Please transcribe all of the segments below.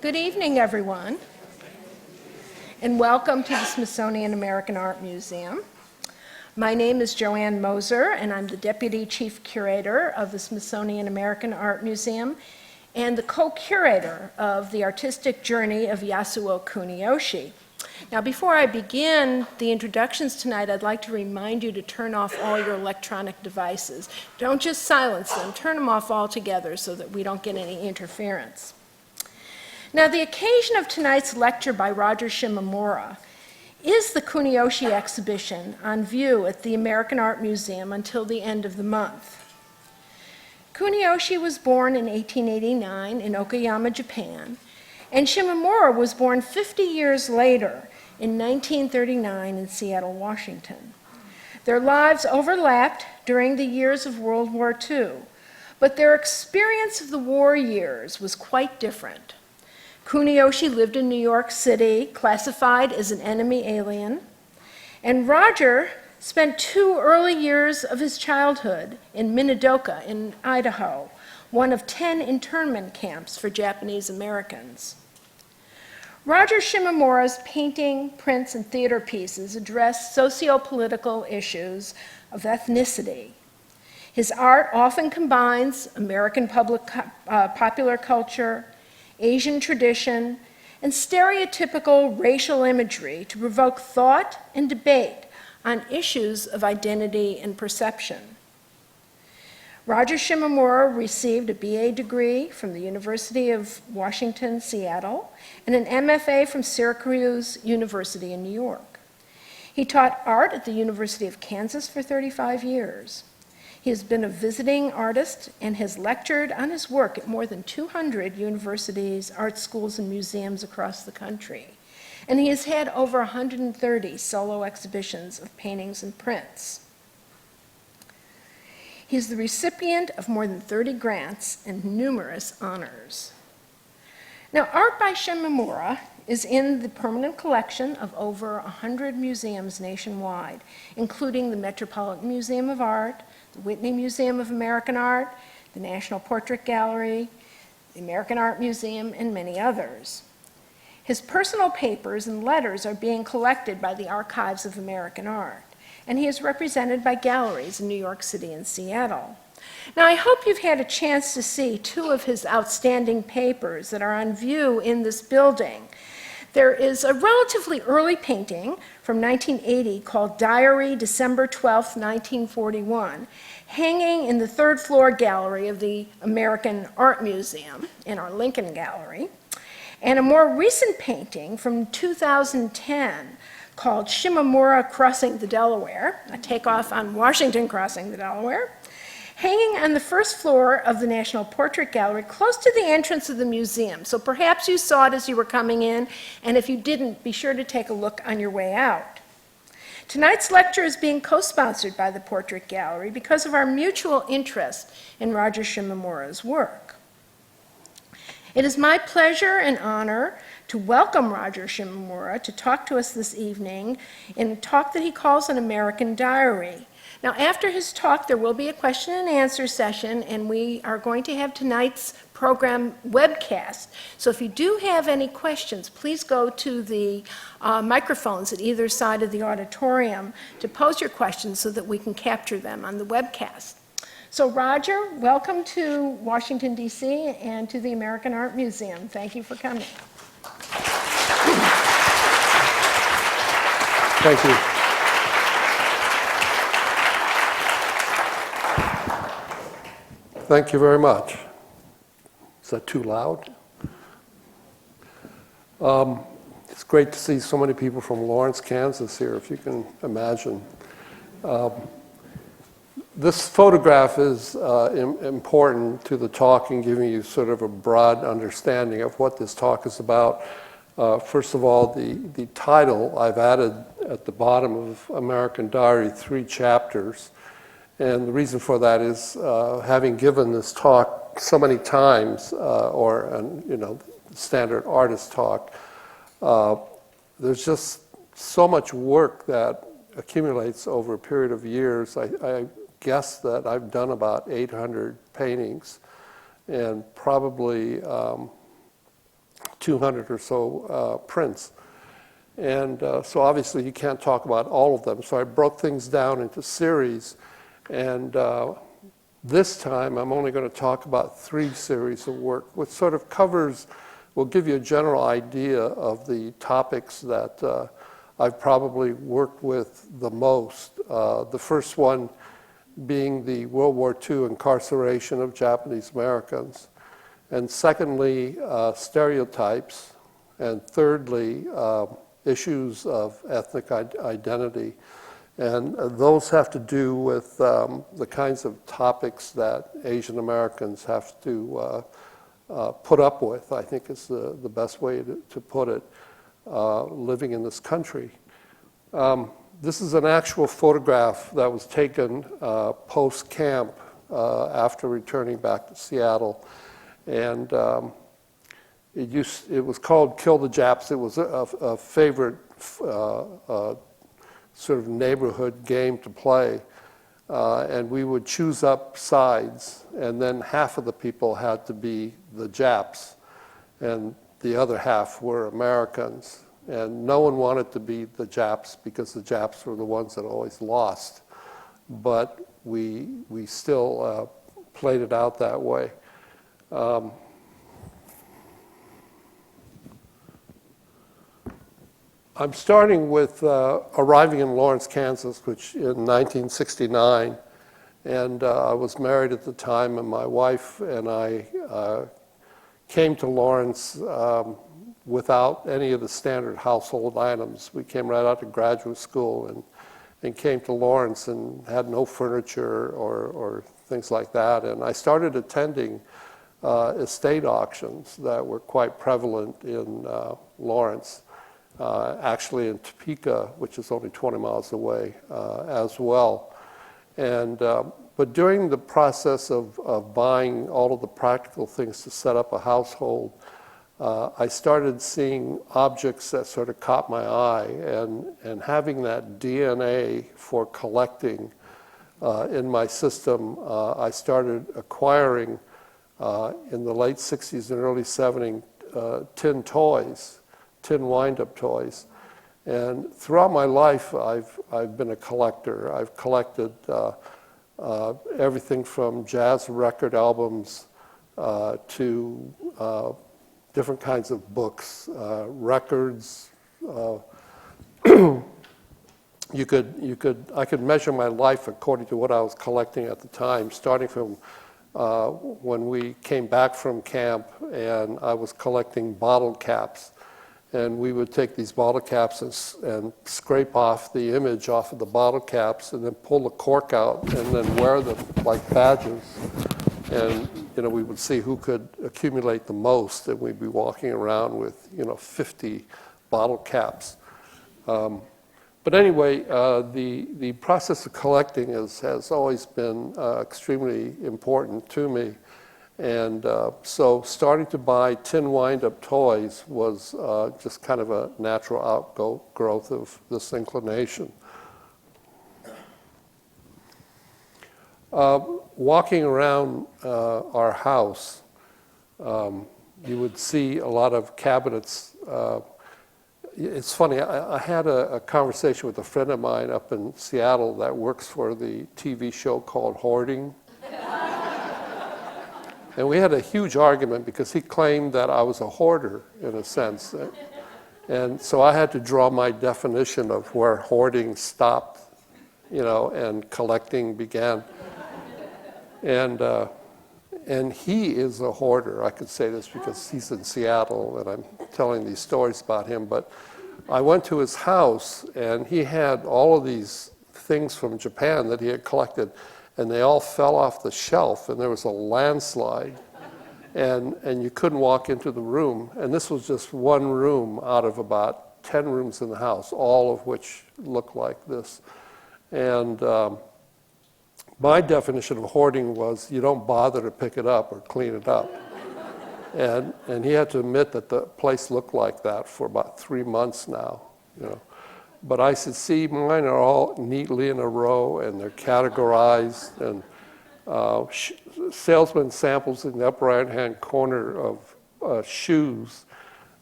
Good evening, everyone, and welcome to the Smithsonian American Art Museum. My name is Joanne Moser, and I'm the Deputy Chief Curator of the Smithsonian American Art Museum and the co-curator of the artistic journey of Yasuo Kuniyohshi. Now, before I begin the introductions tonight, I'd like to remind you to turn off all your electronic devices. Don't just silence them, turn them off altogether so that we don't get any interference. Now, the occasion of tonight's lecture by Roger Shimomura is the Kuniyohshi exhibition on view at the American Art Museum until the end of the month. Kuniyohshi was born in 1889 in Okayama, Japan, and Shimomura was born 50 years later in 1939 in Seattle, Washington. Their lives overlapped during the years of World War II, but their experience of the war years was quite different. Kuniyohshi lived in New York City, classified as an enemy alien, and Roger spent 2 early years of his childhood in Minidoka in Idaho, one of 10 internment camps for Japanese Americans. Roger Shimomura's painting, prints, and theater pieces address socio-political issues of ethnicity. His art often combines American popular culture, Asian tradition, and stereotypical racial imagery to provoke thought and debate on issues of identity and perception. Roger Shimomura received a BA degree from the University of Washington, Seattle, and an MFA from Syracuse University in New York. He taught art at the University of Kansas for 35 years. He has been a visiting artist and has lectured on his work at more than 200 universities, art schools, and museums across the country. And he has had over 130 solo exhibitions of paintings and prints. He is the recipient of more than 30 grants and numerous honors. Now, art by Shimomura is in the permanent collection of over 100 museums nationwide, including the Metropolitan Museum of Art, the Whitney Museum of American Art, the National Portrait Gallery, the American Art Museum, and many others. His personal papers and letters are being collected by the Archives of American Art, and he is represented by galleries in New York City and Seattle. Now, I hope you've had a chance to see 2 of his outstanding papers that are on view in this building. There is a relatively early painting from 1980 called Diary, December 12, 1941, hanging in the 3rd floor gallery of the American Art Museum in our Lincoln Gallery, and a more recent painting from 2010 called Shimomura Crossing the Delaware, a takeoff on Washington crossing the Delaware, hanging on the 1st floor of the National Portrait Gallery, close to the entrance of the museum. So perhaps you saw it as you were coming in, and if you didn't, be sure to take a look on your way out. Tonight's lecture is being co-sponsored by the Portrait Gallery because of our mutual interest in Roger Shimomura's work. It is my pleasure and honor to welcome Roger Shimomura to talk to us this evening in a talk that he calls An American Diary. Now, after his talk, there will be a question and answer session, and we are going to have tonight's program webcast. So if you do have any questions, please go to the microphones at either side of the auditorium to pose your questions so that we can capture them on the webcast. So Roger, welcome to Washington, D.C. and to the American Art Museum. Thank you for coming. Thank you. Thank you very much. Is that too loud? It's great to see so many people from Lawrence, Kansas here, if you can imagine. This photograph is important to the talk in giving you sort of a broad understanding of what this talk is about. First of all, the title, I've added at the bottom of American Diary 3 chapters. And the reason for that is having given this talk so many times, standard artist talk, there's just so much work that accumulates over a period of years. I guess that I've done about 800 paintings and probably 200 or so prints. And so obviously you can't talk about all of them. So I broke things down into series. And this time I'm only going to talk about 3 series of work, which sort of covers, will give you a general idea of the topics that I've probably worked with the most. The first one being the World War II incarceration of Japanese Americans. And secondly, stereotypes. And thirdly, issues of ethnic identity. And those have to do with the kinds of topics that Asian Americans have to put up with, I think is the best way to put it, living in this country. This is an actual photograph that was taken post-camp after returning back to Seattle. And it was called Kill the Japs. It was a favorite sort of neighborhood game to play. And we would choose up sides, and then half of the people had to be the Japs, and the other half were Americans. And no one wanted to be the Japs because the Japs were the ones that always lost. But we still played it out that way. I'm starting with arriving in Lawrence, Kansas, which in 1969. And I was married at the time, and my wife and I came to Lawrence without any of the standard household items. We came right out of graduate school and came to Lawrence and had no furniture or things like that. And I started attending estate auctions that were quite prevalent in Lawrence, actually in Topeka, which is only 20 miles away as well. And but during the process of buying all of the practical things to set up a household, I started seeing objects that sort of caught my eye, and having that DNA for collecting in my system, I started acquiring in the late 60s and early 70s tin toys, tin wind-up toys. And throughout my life, I've been a collector. I've collected everything from jazz record albums to different kinds of books, records. I could measure my life according to what I was collecting at the time, starting from when we came back from camp, and I was collecting bottle caps. And we would take these bottle caps and scrape off the image off of the bottle caps, and then pull the cork out and then wear them like badges. And we would see who could accumulate the most, and we'd be walking around with 50 bottle caps. But anyway, the process of collecting has always been extremely important to me. And so starting to buy tin wind-up toys was just kind of a natural outgrowth of this inclination. Walking around our house, you would see a lot of cabinets. It's funny, I had a conversation with a friend of mine up in Seattle that works for the TV show called Hoarding. And we had a huge argument because he claimed that I was a hoarder, in a sense. And so I had to draw my definition of where hoarding stopped, and collecting began. And he is a hoarder. I could say this because he's in Seattle, and I'm telling these stories about him. But I went to his house, and he had all of these things from Japan that he had collected, and they all fell off the shelf, and there was a landslide, and you couldn't walk into the room. And this was just one room out of about 10 rooms in the house, all of which looked like this. And my definition of hoarding was you don't bother to pick it up or clean it up. And he had to admit that the place looked like that for about 3 months now, But I said, see, mine are all neatly in a row, and they're categorized, and salesman samples in the upper right-hand corner of shoes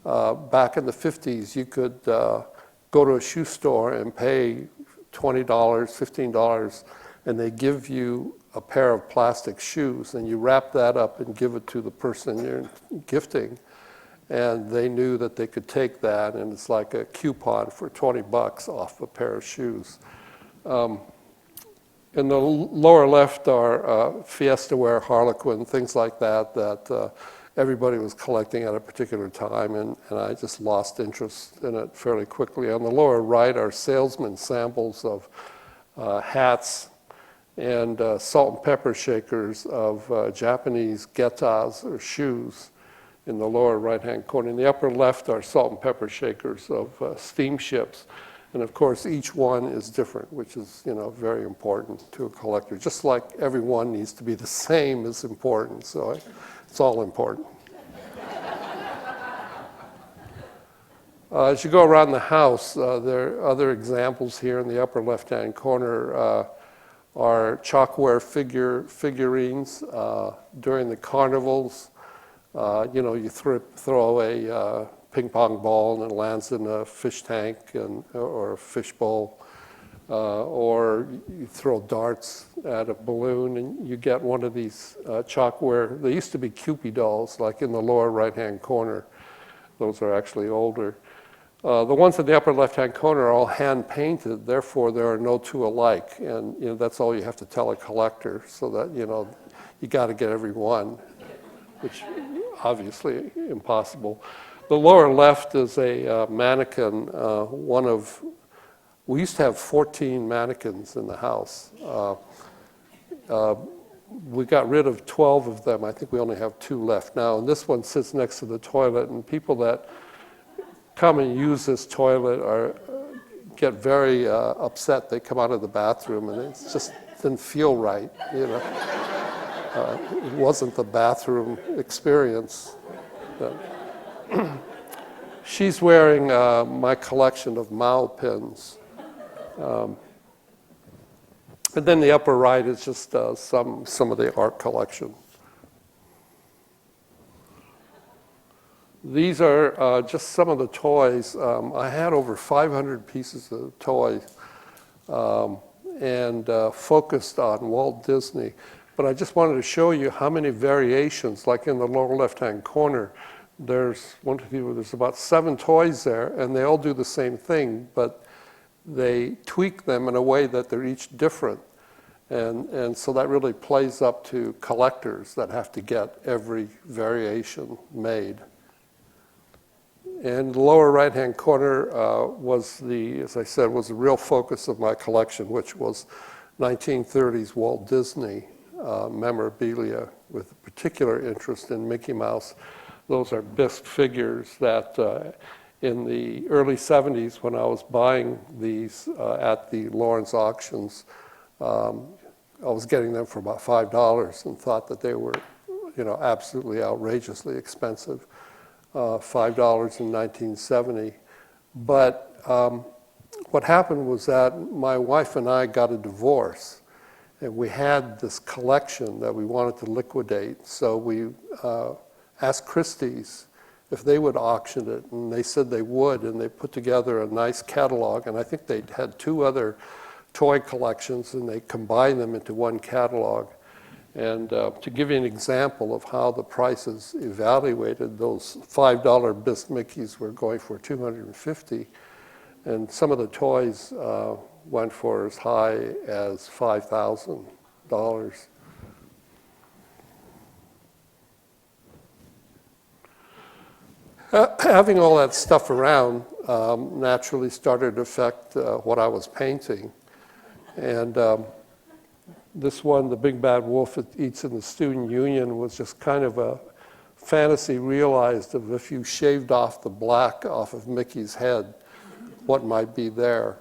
Back in the 50s, you could go to a shoe store and pay $20, $15, and they give you a pair of plastic shoes, and you wrap that up and give it to the person you're gifting, and they knew that they could take that, and it's like a coupon for $20 off a pair of shoes. In the lower left are Fiesta Wear, Harlequin, things like that, that everybody was collecting at a particular time, and I just lost interest in it fairly quickly. On the lower right are salesman samples of hats and salt and pepper shakers of Japanese getas or shoes in the lower right-hand corner. In the upper left are salt and pepper shakers of steamships. And of course, each one is different, which is, very important to a collector. Just like every one needs to be the same is important, so it's all important. As you go around the house, there are other examples here in the upper left-hand corner are chalkware figurines during the carnivals. You throw a ping pong ball and it lands in a fish tank or a fish bowl, or you throw darts at a balloon and you get one of these chalkware. They used to be Cupid dolls, like in the lower right-hand corner. Those are actually older. The ones in the upper left-hand corner are all hand-painted, therefore there are no two alike, and that's all you have to tell a collector, so that you got to get every one, which obviously impossible. The lower left is a mannequin, we used to have 14 mannequins in the house. We got rid of 12 of them. I think we only have 2 left now. And this one sits next to the toilet, and people that come and use this toilet get very upset. They come out of the bathroom, and it just didn't feel right, It wasn't the bathroom experience. She's wearing my collection of Mao pins. And then the upper right is just some of the art collection. These are just some of the toys. I had over 500 pieces of toys and focused on Walt Disney. But I just wanted to show you how many variations, like in the lower left-hand corner, there's about 7 toys there, and they all do the same thing, but they tweak them in a way that they're each different. And so that really plays up to collectors that have to get every variation made. And the lower right-hand corner as I said, was the real focus of my collection, which was 1930s Walt Disney memorabilia, with a particular interest in Mickey Mouse. Those are bisque figures that in the early 70s, when I was buying these at the Lawrence auctions, I was getting them for about $5 and thought that they were, absolutely outrageously expensive. $5 in 1970. But what happened was that my wife and I got a divorce, and we had this collection that we wanted to liquidate. So we asked Christie's if they would auction it, and they said they would, and they put together a nice catalog, and I think they had 2 other toy collections, and they combined them into one catalog. And to give you an example of how the prices evaluated, those $5 bisque Mickeys were going for $250, and some of the toys went for as high as $5,000. Having all that stuff around naturally started to affect what I was painting. And this one, The Big Bad Wolf That Eats in the Student Union, was just kind of a fantasy realized of if you shaved off the black off of Mickey's head, what might be there.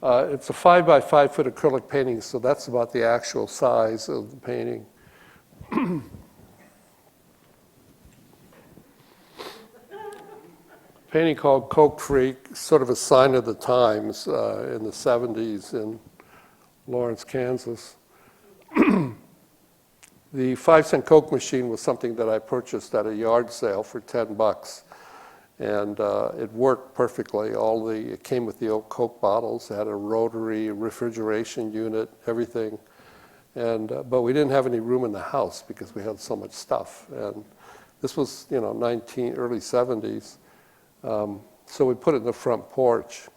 It's a 5 by 5 foot acrylic painting, so that's about the actual size of the painting. Painting called Coke Freak, sort of a sign of the times in the 70s in Lawrence, Kansas. The 5-cent Coke machine was something that I purchased at a yard sale for $10. And it worked perfectly. It came with the old Coke bottles, it had a rotary refrigeration unit, everything. But we didn't have any room in the house because we had so much stuff. And this was, early 70s. So we put it in the front porch.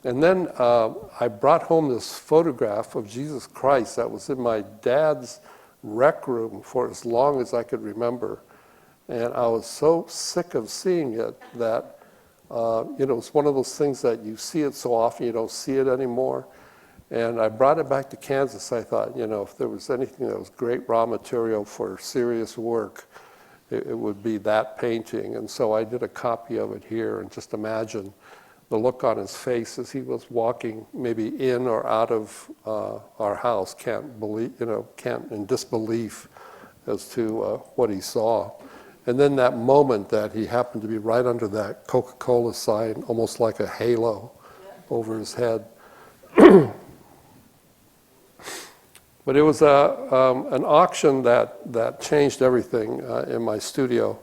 And then I brought home this photograph of Jesus Christ that was in my dad's rec room for as long as I could remember. And I was so sick of seeing it that, it's one of those things that you see it so often you don't see it anymore. And I brought it back to Kansas. I thought, if there was anything that was great raw material for serious work, it would be that painting. And so I did a copy of it here, and just imagine the look on his face as he was walking maybe in or out of our house, can't in disbelief as to what he saw. And then that moment that he happened to be right under that Coca-Cola sign, almost like a halo over his head. But it was an auction that changed everything in my studio.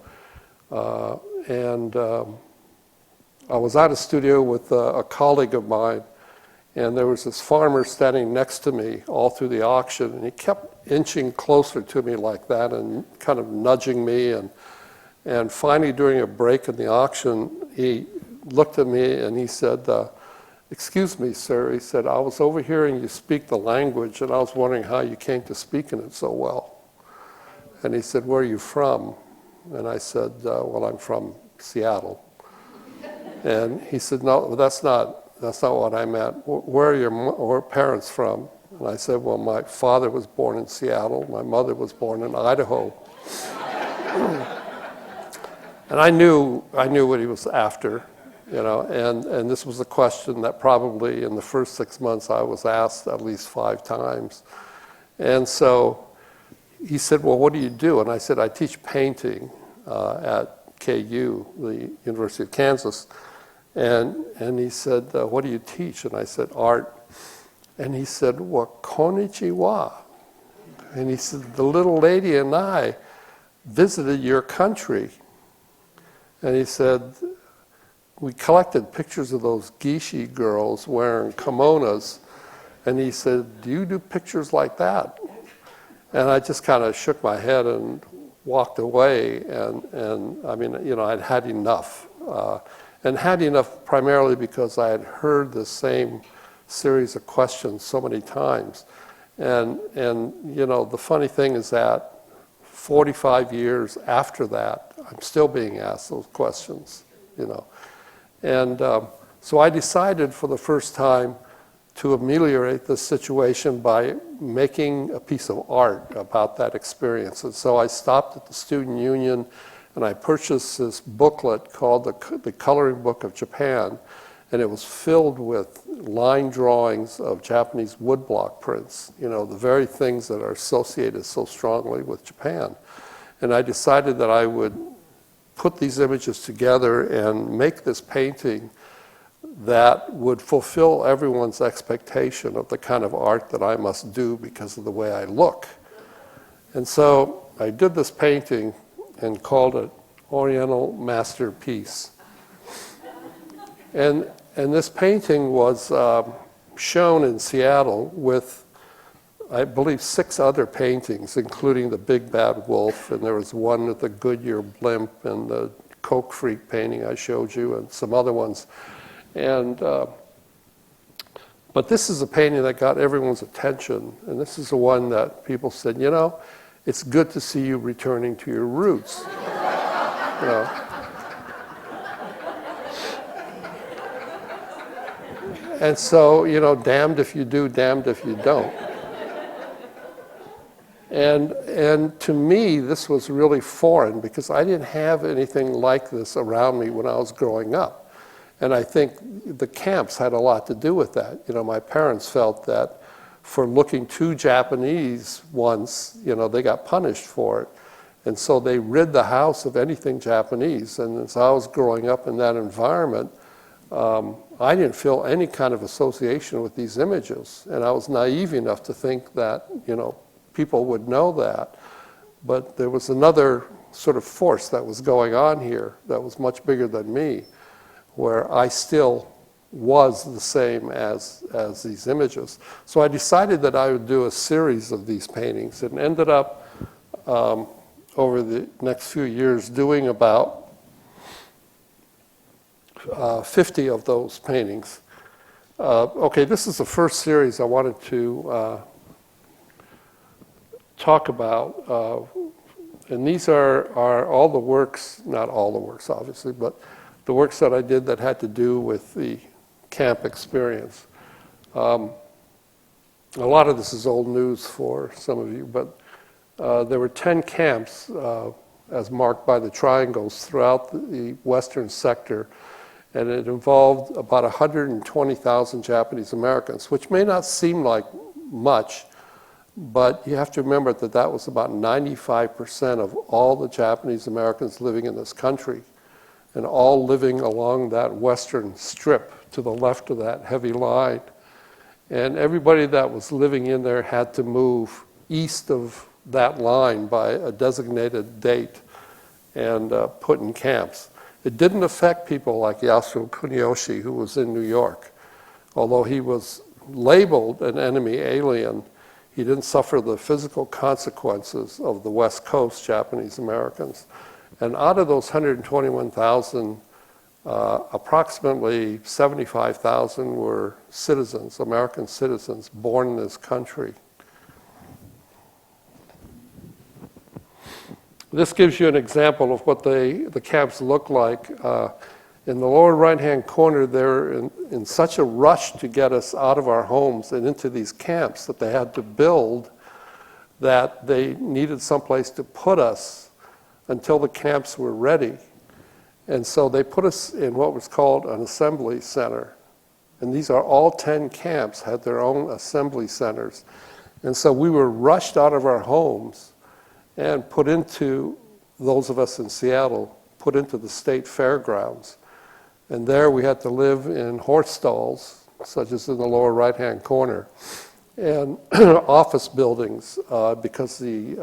I was at a studio with a colleague of mine, and there was this farmer standing next to me all through the auction, and he kept inching closer to me like that and kind of nudging me. And finally, during a break in the auction, he looked at me and he said, "Excuse me, sir," he said, "I was overhearing you speak the language, and I was wondering how you came to speaking it so well." And he said, "Where are you from?" And I said, "Well, I'm from Seattle." And he said, "No, that's not what I meant. Where are your parents from?" And I said, "Well, my father was born in Seattle. My mother was born in Idaho." And I knew what he was after, and this was a question that probably in the first 6 months I was asked at least 5 times. And so he said, "Well, what do you do?" And I said, "I teach painting at KU, the University of Kansas." And he said, "What do you teach?" And I said, "Art." And he said, "Well, konnichiwa." And he said, "The little lady and I visited your country." And he said, "We collected pictures of those Gishi girls wearing kimonos." And he said, "Do you do pictures like that?" And I just kind of shook my head and walked away. And I mean, I'd had enough. And had enough primarily because I had heard the same series of questions so many times. And the funny thing is that 45 years after that, I'm still being asked those questions, And so I decided for the first time to ameliorate the situation by making a piece of art about that experience. And so I stopped at the Student Union and I purchased this booklet called the Coloring Book of Japan, and it was filled with line drawings of Japanese woodblock prints, the very things that are associated so strongly with Japan. And I decided that I would put these images together and make this painting that would fulfill everyone's expectation of the kind of art that I must do because of the way I look. And so I did this painting and called it Oriental Masterpiece. And this painting was shown in Seattle with, I believe, 6 other paintings, including the Big Bad Wolf, and there was one with the Goodyear blimp and the Coke Freak painting I showed you, and some other ones. But this is a painting that got everyone's attention, and this is the one that people said, it's good to see you returning to your roots. And so, damned if you do, damned if you don't. And to me, this was really foreign because I didn't have anything like this around me when I was growing up. And I think the camps had a lot to do with that. My parents felt that for looking too Japanese once, they got punished for it. And so they rid the house of anything Japanese. And as I was growing up in that environment, I didn't feel any kind of association with these images. And I was naive enough to think that, people would know that. But there was another sort of force that was going on here that was much bigger than me, where I still was the same as these images. So I decided that I would do a series of these paintings, and ended up over the next few years doing about 50 of those paintings. Okay, this is the first series I wanted to talk about. And these are all the works, not all the works obviously, but the works that I did that had to do with the camp experience. A lot of this is old news for some of you, but there were 10 camps as marked by the triangles throughout the western sector, and it involved about 120,000 Japanese Americans, which may not seem like much, but you have to remember that that was about 95% of all the Japanese Americans living in this country, and all living along that western strip to the left of that heavy line. And everybody that was living in there had to move east of that line by a designated date and put in camps. It didn't affect people like Yasuo Kuniyohshi, who was in New York. Although he was labeled an enemy alien, he didn't suffer the physical consequences of the West Coast Japanese Americans. And out of those 121,000, approximately 75,000 were citizens, American citizens, born in this country. This gives you an example of what the camps look like. In the lower right-hand corner, they're in such a rush to get us out of our homes and into these camps that they had to build, that they needed someplace to put us until the camps were ready. And so they put us in what was called an assembly center. And these are all 10 camps, had their own assembly centers. And so we were rushed out of our homes and put into, those of us in Seattle, put into the state fairgrounds. And there we had to live in horse stalls, such as in the lower right-hand corner, and office buildings, because the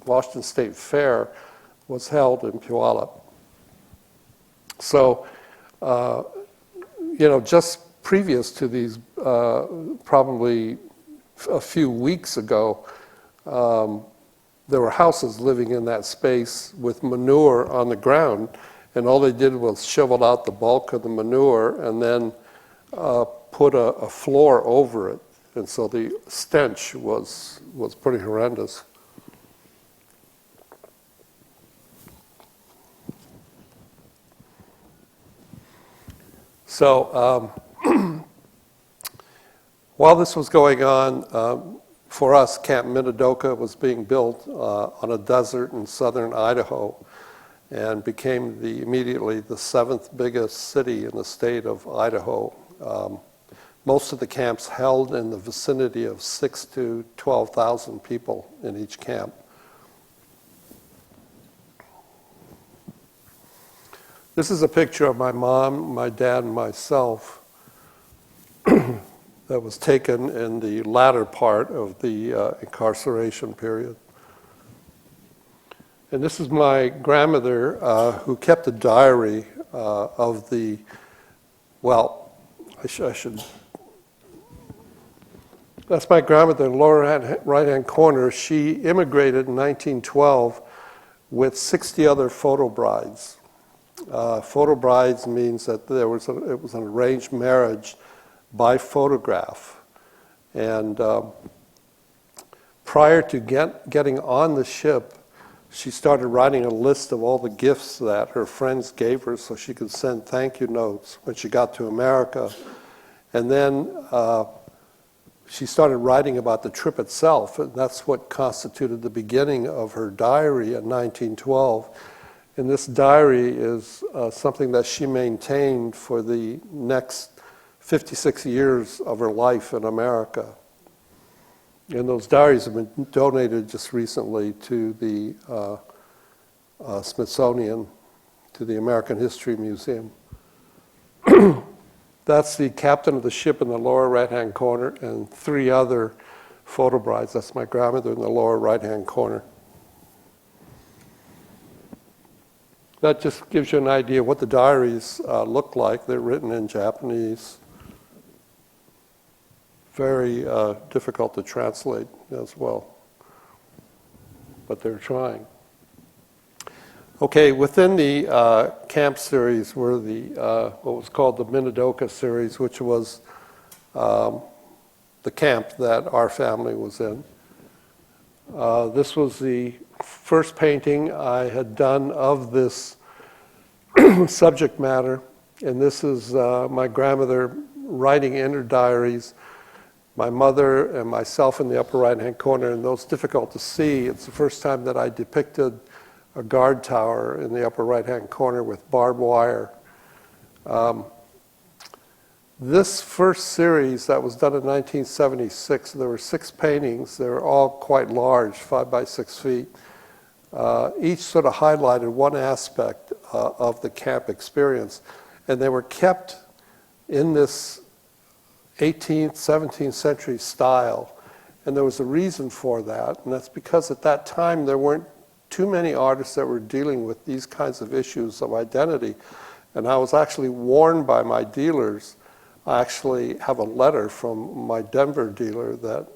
Washington State Fair was held in Puyallup. So, just previous to these, probably a few weeks ago, there were houses living in that space with manure on the ground, and all they did was shovel out the bulk of the manure and then put a floor over it. And so the stench was pretty horrendous. So while this was going on, for us, Camp Minidoka was being built on a desert in southern Idaho, and became immediately the 7th biggest city in the state of Idaho. Most of the camps held in the vicinity of 6,000 to 12,000 people in each camp. This is a picture of my mom, my dad, and myself that was taken in the latter part of the incarceration period. And this is my grandmother who kept a diary of the, well, I should, that's my grandmother in the lower right-hand corner. She immigrated in 1912 with 60 other photo brides. Photo brides means that it was an arranged marriage by photograph. And prior to getting on the ship, she started writing a list of all the gifts that her friends gave her so she could send thank you notes when she got to America. And then she started writing about the trip itself, and that's what constituted the beginning of her diary in 1912. And this diary is something that she maintained for the next 56 years of her life in America. And those diaries have been donated just recently to the Smithsonian, to the American History Museum. That's the captain of the ship in the lower right-hand corner, and 3 other photo brides. That's my grandmother in the lower right-hand corner. That just gives you an idea of what the diaries look like. They're written in Japanese. Very difficult to translate as well, but they're trying. Okay, within the camp series were the what was called the Minidoka series, which was the camp that our family was in. This was the first painting I had done of this subject matter, and this is my grandmother writing in her diaries, my mother and myself in the upper right-hand corner, and though it's difficult to see, it's the first time that I depicted a guard tower in the upper right-hand corner with barbed wire. This first series that was done in 1976, there were 6 paintings. They were all quite large, 5 by 6 feet. Each sort of highlighted one aspect of the camp experience, and they were kept in this 18th, 17th century style. And there was a reason for that, and that's because at that time there weren't too many artists that were dealing with these kinds of issues of identity. And I was actually warned by my dealers. I actually have a letter from my Denver dealer that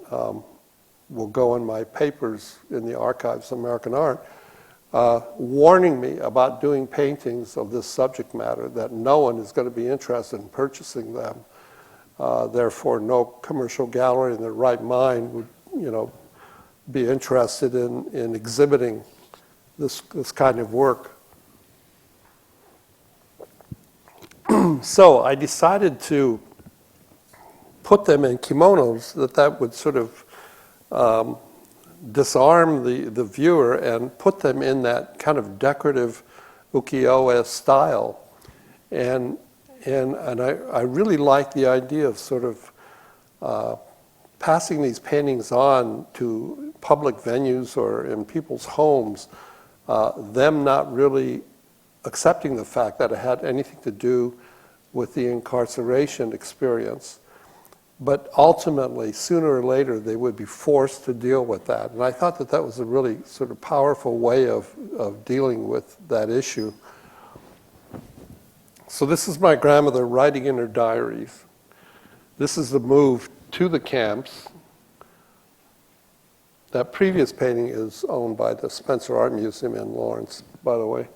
will go in my papers in the Archives of American Art, warning me about doing paintings of this subject matter, that no one is going to be interested in purchasing them. Therefore, no commercial gallery in their right mind would, be interested in exhibiting this kind of work. So I decided to put them in kimonos, that would sort of disarm the viewer and put them in that kind of decorative ukiyo-e style. And I really like the idea of sort of passing these paintings on to public venues or in people's homes, them not really accepting the fact that it had anything to do with the incarceration experience. But ultimately, sooner or later, they would be forced to deal with that. And I thought that was a really sort of powerful way of dealing with that issue. So this is my grandmother writing in her diaries. This is the move to the camps. That previous painting is owned by the Spencer Art Museum in Lawrence, by the way.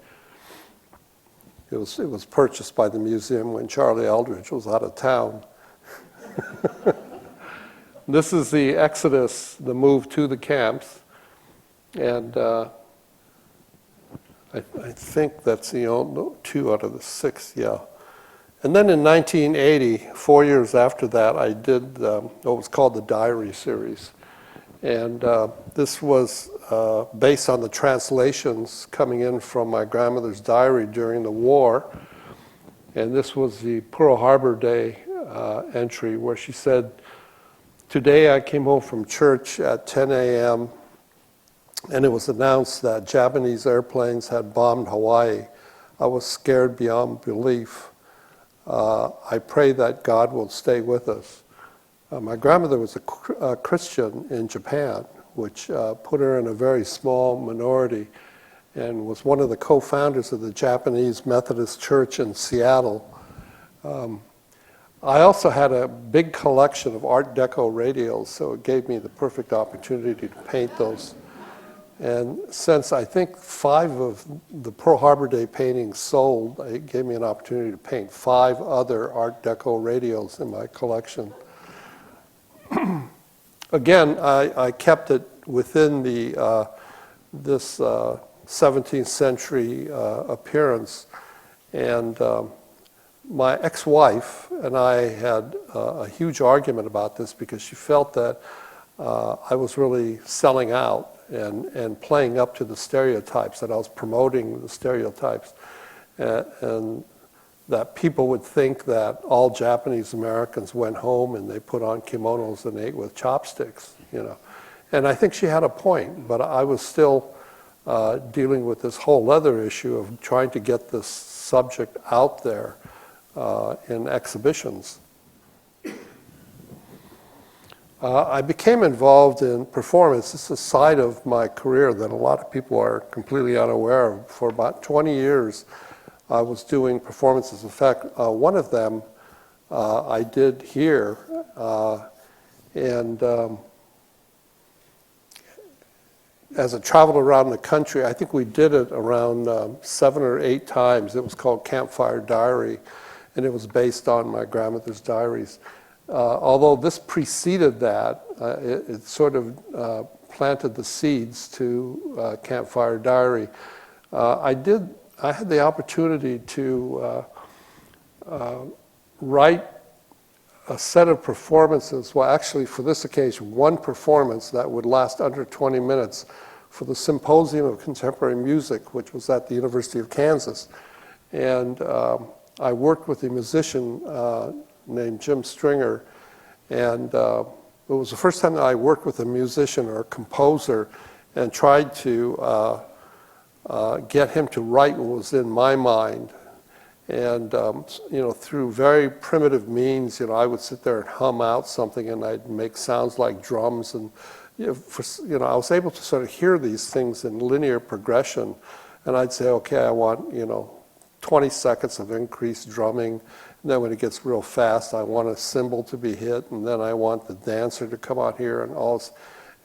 It was purchased by the museum when Charlie Eldridge was out of town. This is the exodus, the move to the camps. And I think that's the only 2 out of the 6, yeah. And then in 1980, 4 years after that, I did what was called the Diary series. And this was based on the translations coming in from my grandmother's diary during the war. And this was the Pearl Harbor Day entry where she said, "Today I came home from church at 10 a.m. and it was announced that Japanese airplanes had bombed Hawaii. I was scared beyond belief. I pray that God will stay with us." My grandmother was a Christian in Japan, which put her in a very small minority, and was one of the co-founders of the Japanese Methodist Church in Seattle. I also had a big collection of Art Deco radials, so it gave me the perfect opportunity to paint those. And since I think 5 of the Pearl Harbor Day paintings sold, it gave me an opportunity to paint 5 other Art Deco radials in my collection. Again, I kept it within this 17th century appearance, and my ex-wife and I had a huge argument about this because she felt that I was really selling out and playing up to the stereotypes, that I was promoting the stereotypes, and that people would think that all Japanese Americans went home and they put on kimonos and ate with chopsticks, And I think she had a point, but I was still dealing with this whole other issue of trying to get this subject out there in exhibitions. I became involved in performance. This is a side of my career that a lot of people are completely unaware of. For about 20 years, I was doing performances. In fact, one of them I did here, and as I traveled around the country, I think we did it around 7 or 8 times. It was called Campfire Diary, and it was based on my grandmother's diaries. Although this preceded that, it sort of planted the seeds to Campfire Diary. I had the opportunity to write a set of performances, well actually for this occasion, one performance that would last under 20 minutes for the Symposium of Contemporary Music, which was at the University of Kansas. And I worked with a musician named Jim Stringer, and it was the first time that I worked with a musician or a composer and tried to get him to write what was in my mind. And through very primitive means, I would sit there and hum out something, and I'd make sounds like drums, and I was able to sort of hear these things in linear progression, and I'd say, okay, I want 20 seconds of increased drumming, and then when it gets real fast, I want a cymbal to be hit, and then I want the dancer to come out here, and all this.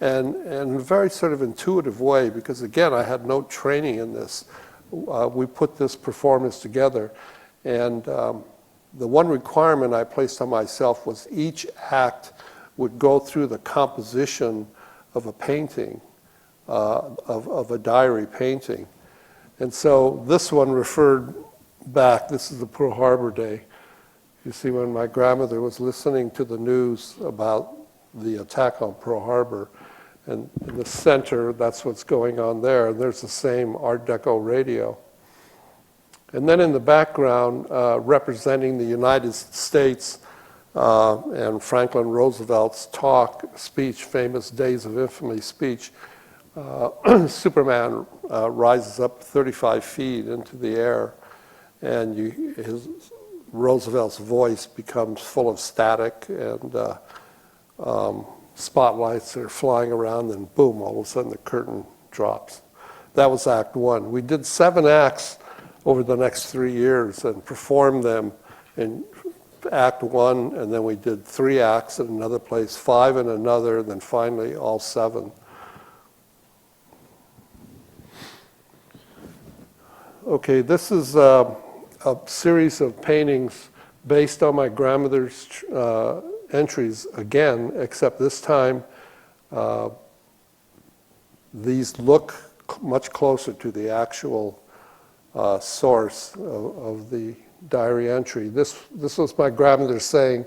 And in a very sort of intuitive way, because again, I had no training in this. We put this performance together, and the one requirement I placed on myself was each act would go through the composition of a painting, of a diary painting. And so this one referred back, this is the Pearl Harbor Day. You see, when my grandmother was listening to the news about the attack on Pearl Harbor, and in the center, that's what's going on there. And there's the same Art Deco radio. And then in the background, representing the United States and Franklin Roosevelt's speech, famous Days of Infamy speech, Superman rises up 35 feet into the air, and Roosevelt's voice becomes full of static, and spotlights are flying around, and boom, all of a sudden the curtain drops. That was Act 1. We did 7 acts over the next 3 years and performed them in Act 1, and then we did 3 acts in another place, 5 in another, and then finally all 7. Okay, this is a series of paintings based on my grandmother's entries again, except this time these look much closer to the actual source of the diary entry. This was my grandmother saying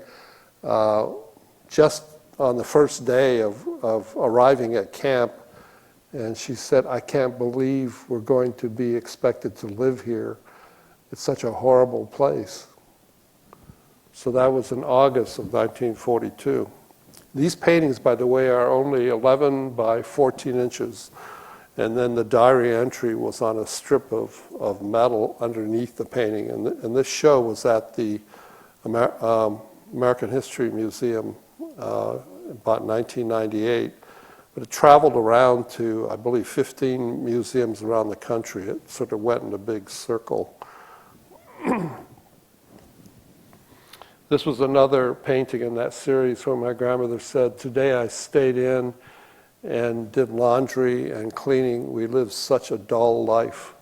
just on the first day of arriving at camp, and she said, "I can't believe we're going to be expected to live here. It's such a horrible place." So that was in August of 1942. These paintings, by the way, are only 11 by 14 inches. And then the diary entry was on a strip of metal underneath the painting. And this show was at the American History Museum about 1998. But it traveled around to, I believe, 15 museums around the country. It sort of went in a big circle. This was another painting in that series where my grandmother said, "Today I stayed in and did laundry and cleaning. We lived such a dull life."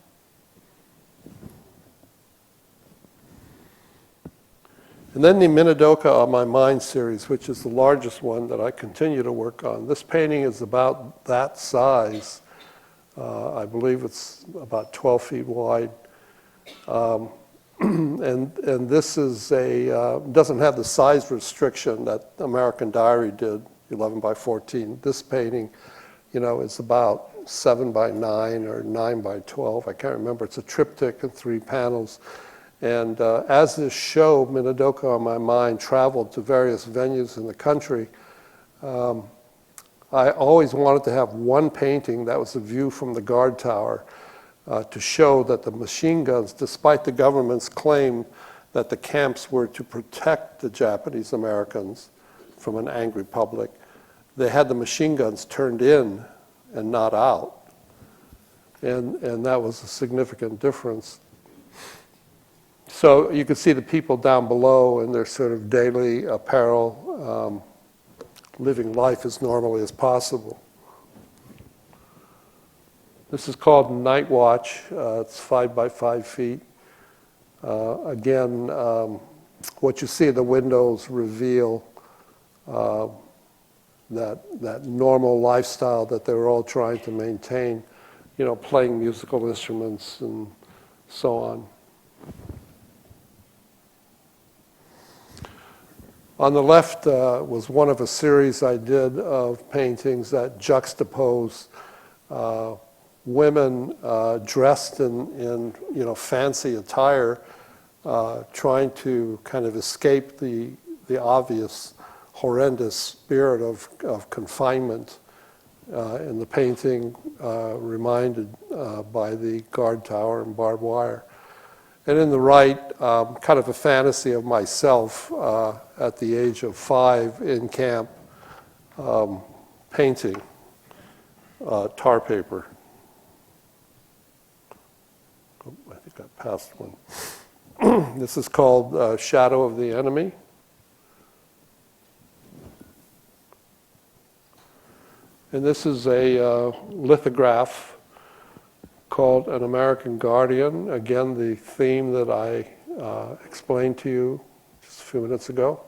And then the Minidoka on My Mind series, which is the largest one that I continue to work on. This painting is about that size. I believe it's about 12 feet wide. And this is doesn't have the size restriction that American Diary did, 11 by 14. This painting, is about 7 by 9 or 9 by 12. I can't remember. It's a triptych in 3 panels. And as this show, Minidoka on My Mind, traveled to various venues in the country, I always wanted to have one painting that was a view from the guard tower to show that the machine guns, despite the government's claim that the camps were to protect the Japanese Americans from an angry public, they had the machine guns turned in and not out. And that was a significant difference. So you could see the people down below in their sort of daily apparel, living life as normally as possible. This is called Night Watch. It's 5 by 5 feet. Again, what you see in the windows reveal that normal lifestyle that they were all trying to maintain, playing musical instruments and so on. On the left was one of a series I did of paintings that juxtapose women dressed in fancy attire, trying to kind of escape the obvious horrendous spirit of confinement in the painting, reminded by the guard tower and barbed wire. And in the right, kind of a fantasy of myself at the age of 5 in camp, painting tar paper. Oh, I think I passed one. This is called Shadow of the Enemy. And this is a lithograph called An American Guardian. Again, the theme that I explained to you just a few minutes ago.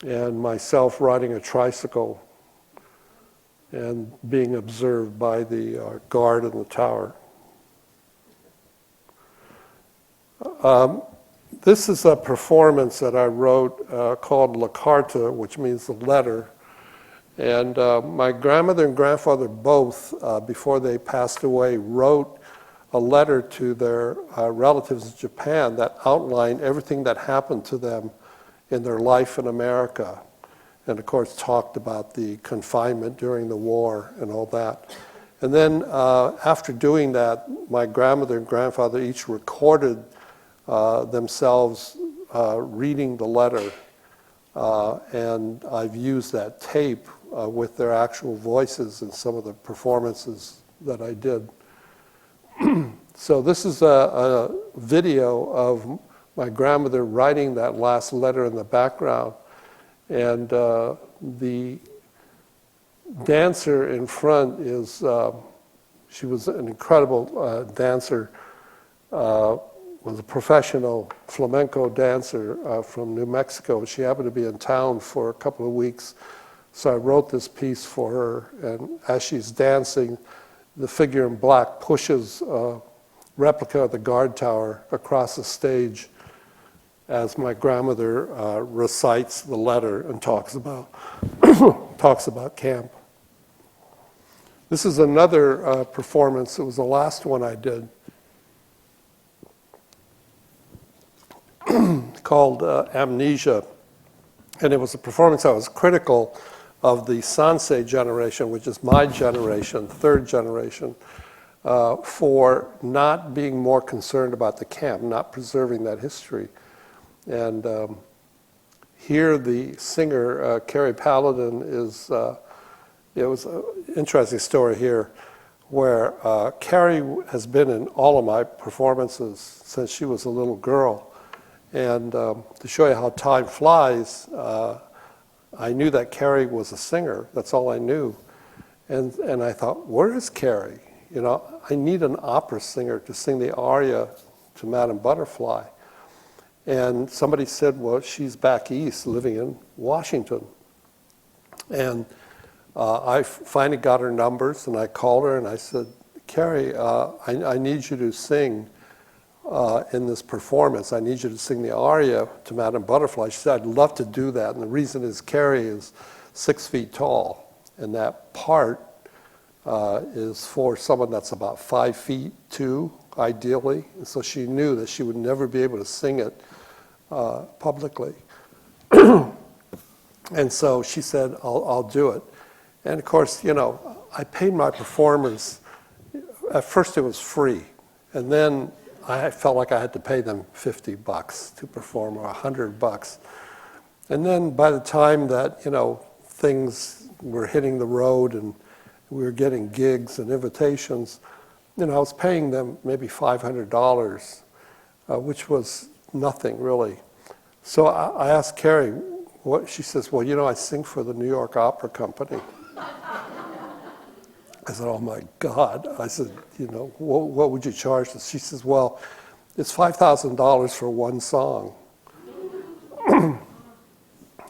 And myself riding a tricycle and being observed by the guard in the tower. This is a performance that I wrote called La Carta, which means the letter. And my grandmother and grandfather both, before they passed away, wrote a letter to their relatives in Japan that outlined everything that happened to them in their life in America. And of course talked about the confinement during the war and all that. And then after doing that, my grandmother and grandfather each recorded themselves reading the letter. And I've used that tape with their actual voices in some of the performances that I did. So this is a video of my grandmother writing that last letter in the background. And the dancer in front is, she was an incredible dancer, was a professional flamenco dancer from New Mexico. She happened to be in town for a couple of weeks. So I wrote this piece for her, and as she's dancing, the figure in black pushes a replica of the guard tower across the stage as my grandmother recites the letter and talks about camp. This is another performance. It was the last one I did, called Amnesia. And it was a performance I was critical of the Sansei generation, which is my generation, third generation, for not being more concerned about the camp, not preserving that history. And here the singer, Carrie Paladin, is, it was an interesting story here, where Carrie has been in all of my performances since she was a little girl. And to show you how time flies, I knew that Carrie was a singer. That's all I knew. And I thought, where is Carrie? I need an opera singer to sing the aria to Madame Butterfly. And somebody said, well, she's back east living in Washington. And I finally got her numbers, and I called her and I said, Carrie, I need you to sing in this performance. I need you to sing the aria to Madame Butterfly. She said, I'd love to do that. And the reason is Carrie is 6 feet tall. And that part is for someone that's about 5 feet 2, ideally. And so she knew that she would never be able to sing it publicly. And so she said, I'll do it. And of course, I paid my performers, at first it was free. And then I felt like I had to pay them $50 to perform, or $100. And then by the time that, things were hitting the road and we were getting gigs and invitations, I was paying them maybe $500, which was nothing really. So I asked Carrie, she says, well, I sing for the New York Opera Company. I said, oh my God. I said, what would you charge us? She says, well, it's $5,000 for one song.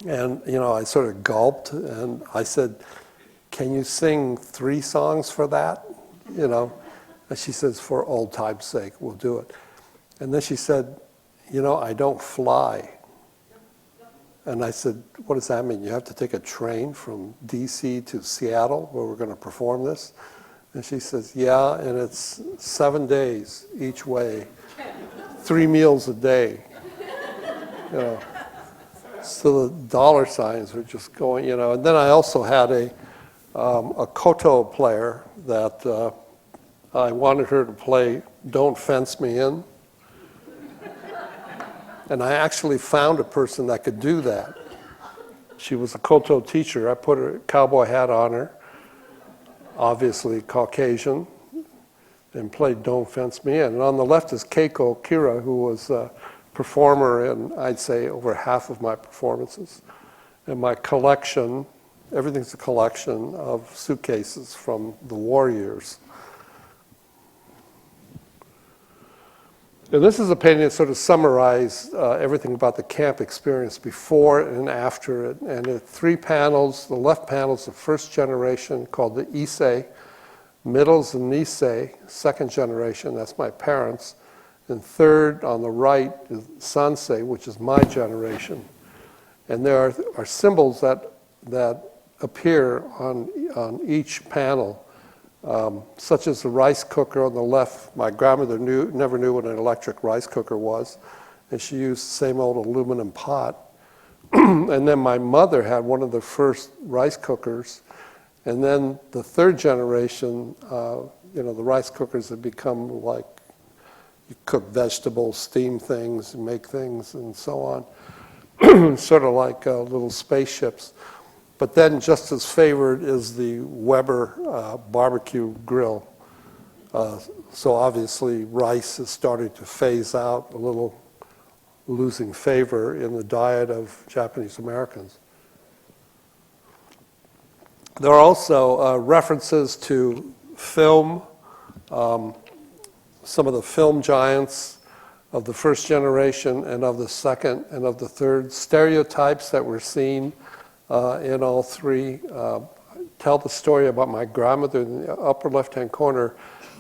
And, I sort of gulped and I said, can you sing 3 songs for that? And she says, for old time's sake, we'll do it. And then she said, I don't fly. And I said, what does that mean? You have to take a train from DC to Seattle where we're going to perform this? And she says, yeah, and it's 7 days each way, 3 meals a day. So the dollar signs were just going, And then I also had a koto player that I wanted her to play Don't Fence Me In. And I actually found a person that could do that. She was a koto teacher. I put a cowboy hat on her, obviously Caucasian, and played Don't Fence Me In. And on the left is Keiko Kira, who was a performer in, I'd say, over half of my performances. And my collection, everything's a collection of suitcases from the war years. And this is a painting that sort of summarized everything about the camp experience before and after it. And it 3 panels. The left panel is the first generation called the Issei. Middle's the Nisei, second generation, that's my parents. And third on the right is Sansei, which is my generation. And there are symbols that appear on each panel. Such as the rice cooker on the left. My grandmother never knew what an electric rice cooker was, and she used the same old aluminum pot. And then my mother had one of the first rice cookers, and then the third generation, the rice cookers had become like you cook vegetables, steam things, make things, and so on, sort of like little spaceships. But then just as favored is the Weber barbecue grill. So obviously rice is starting to phase out, a little losing favor in the diet of Japanese Americans. There are also references to film, some of the film giants of the first generation and of the second and of the third, stereotypes that were seen in all 3. Tell the story about my grandmother in the upper left-hand corner,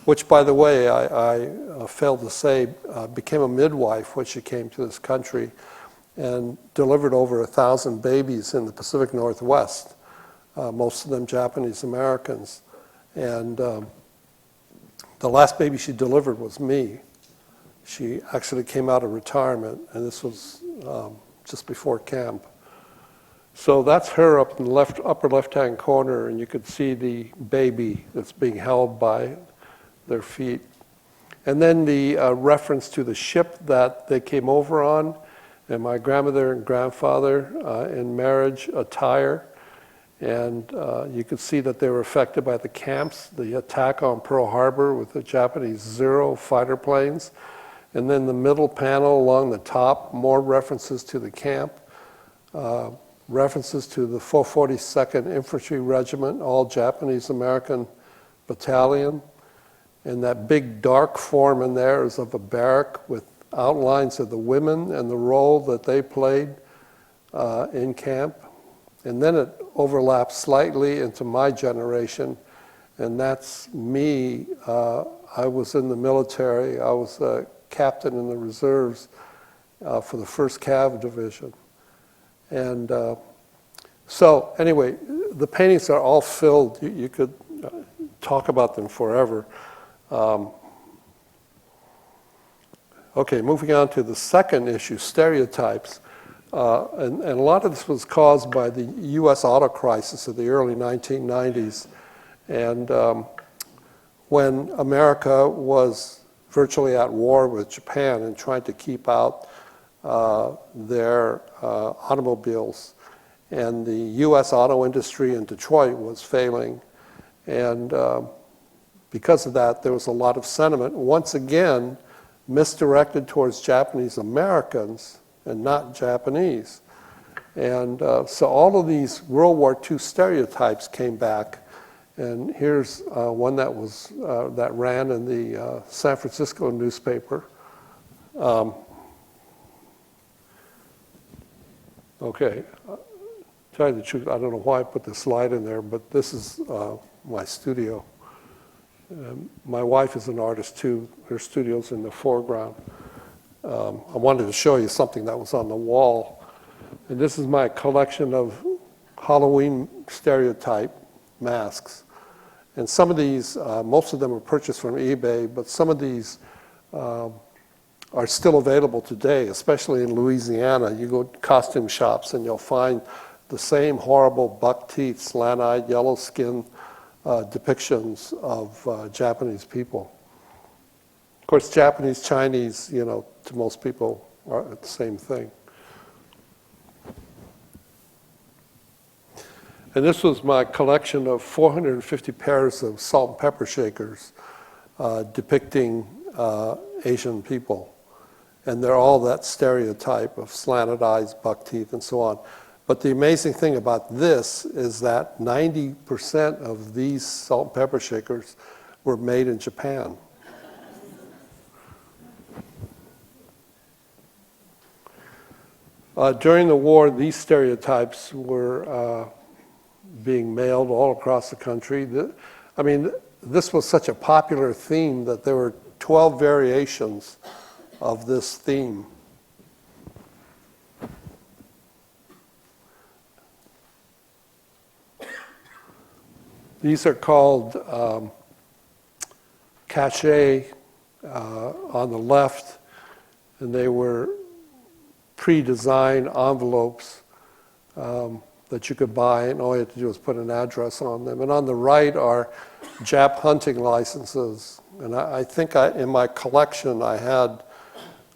which, by the way, I failed to say, became a midwife when she came to this country and delivered over 1,000 babies in the Pacific Northwest, most of them Japanese Americans. And the last baby she delivered was me. She actually came out of retirement, and this was just before camp. So that's her up in the upper left-hand corner, and you could see the baby that's being held by their feet. And then the reference to the ship that they came over on, and my grandmother and grandfather in marriage attire. And you could see that they were affected by the camps, the attack on Pearl Harbor with the Japanese Zero fighter planes. And then the middle panel along the top, more references to the camp. References to the 442nd Infantry Regiment, all Japanese-American battalion. And that big dark form in there is of a barrack with outlines of the women and the role that they played in camp. And then it overlaps slightly into my generation, and that's me. I was in the military. I was a captain in the reserves for the 1st Cav Division. And so anyway, the paintings are all filled. You could talk about them forever. Okay, moving on to the second issue, stereotypes. And a lot of this was caused by the U.S. auto crisis of the early 1990s. And when America was virtually at war with Japan and trying to keep out their automobiles. and the U.S. auto industry in Detroit was failing. And because of that, there was a lot of sentiment, once again, misdirected towards Japanese Americans and not Japanese. And so all of these World War II stereotypes came back. And here's one that was that ran in the San Francisco newspaper. Okay, tell you the truth, I don't know why I put the slide in there, but this is my studio. My wife is an artist too. Her studio's in the foreground. I wanted to show you something that was on the wall. And this is my collection of Halloween stereotype masks. And some of these, most of them are purchased from eBay, but some of these are still available today, especially in Louisiana. You go to costume shops and you'll find the same horrible buck teeth, slant-eyed, yellow skin depictions of Japanese people. Of course, Japanese, Chinese, you know, to most people are the same thing. And this was my collection of 450 pairs of salt and pepper shakers depicting Asian people. And they're all that stereotype of slanted eyes, buck teeth, and so on. But the amazing thing about this is that 90% of these salt and pepper shakers were made in Japan. During the war, these stereotypes were being mailed all across the country. I mean, this was such a popular theme that there were 12 variations of this theme. These are called cachet on the left, and they were pre-designed envelopes that you could buy, and all you had to do was put an address on them. And on the right are Jap hunting licenses. And I think in my collection I had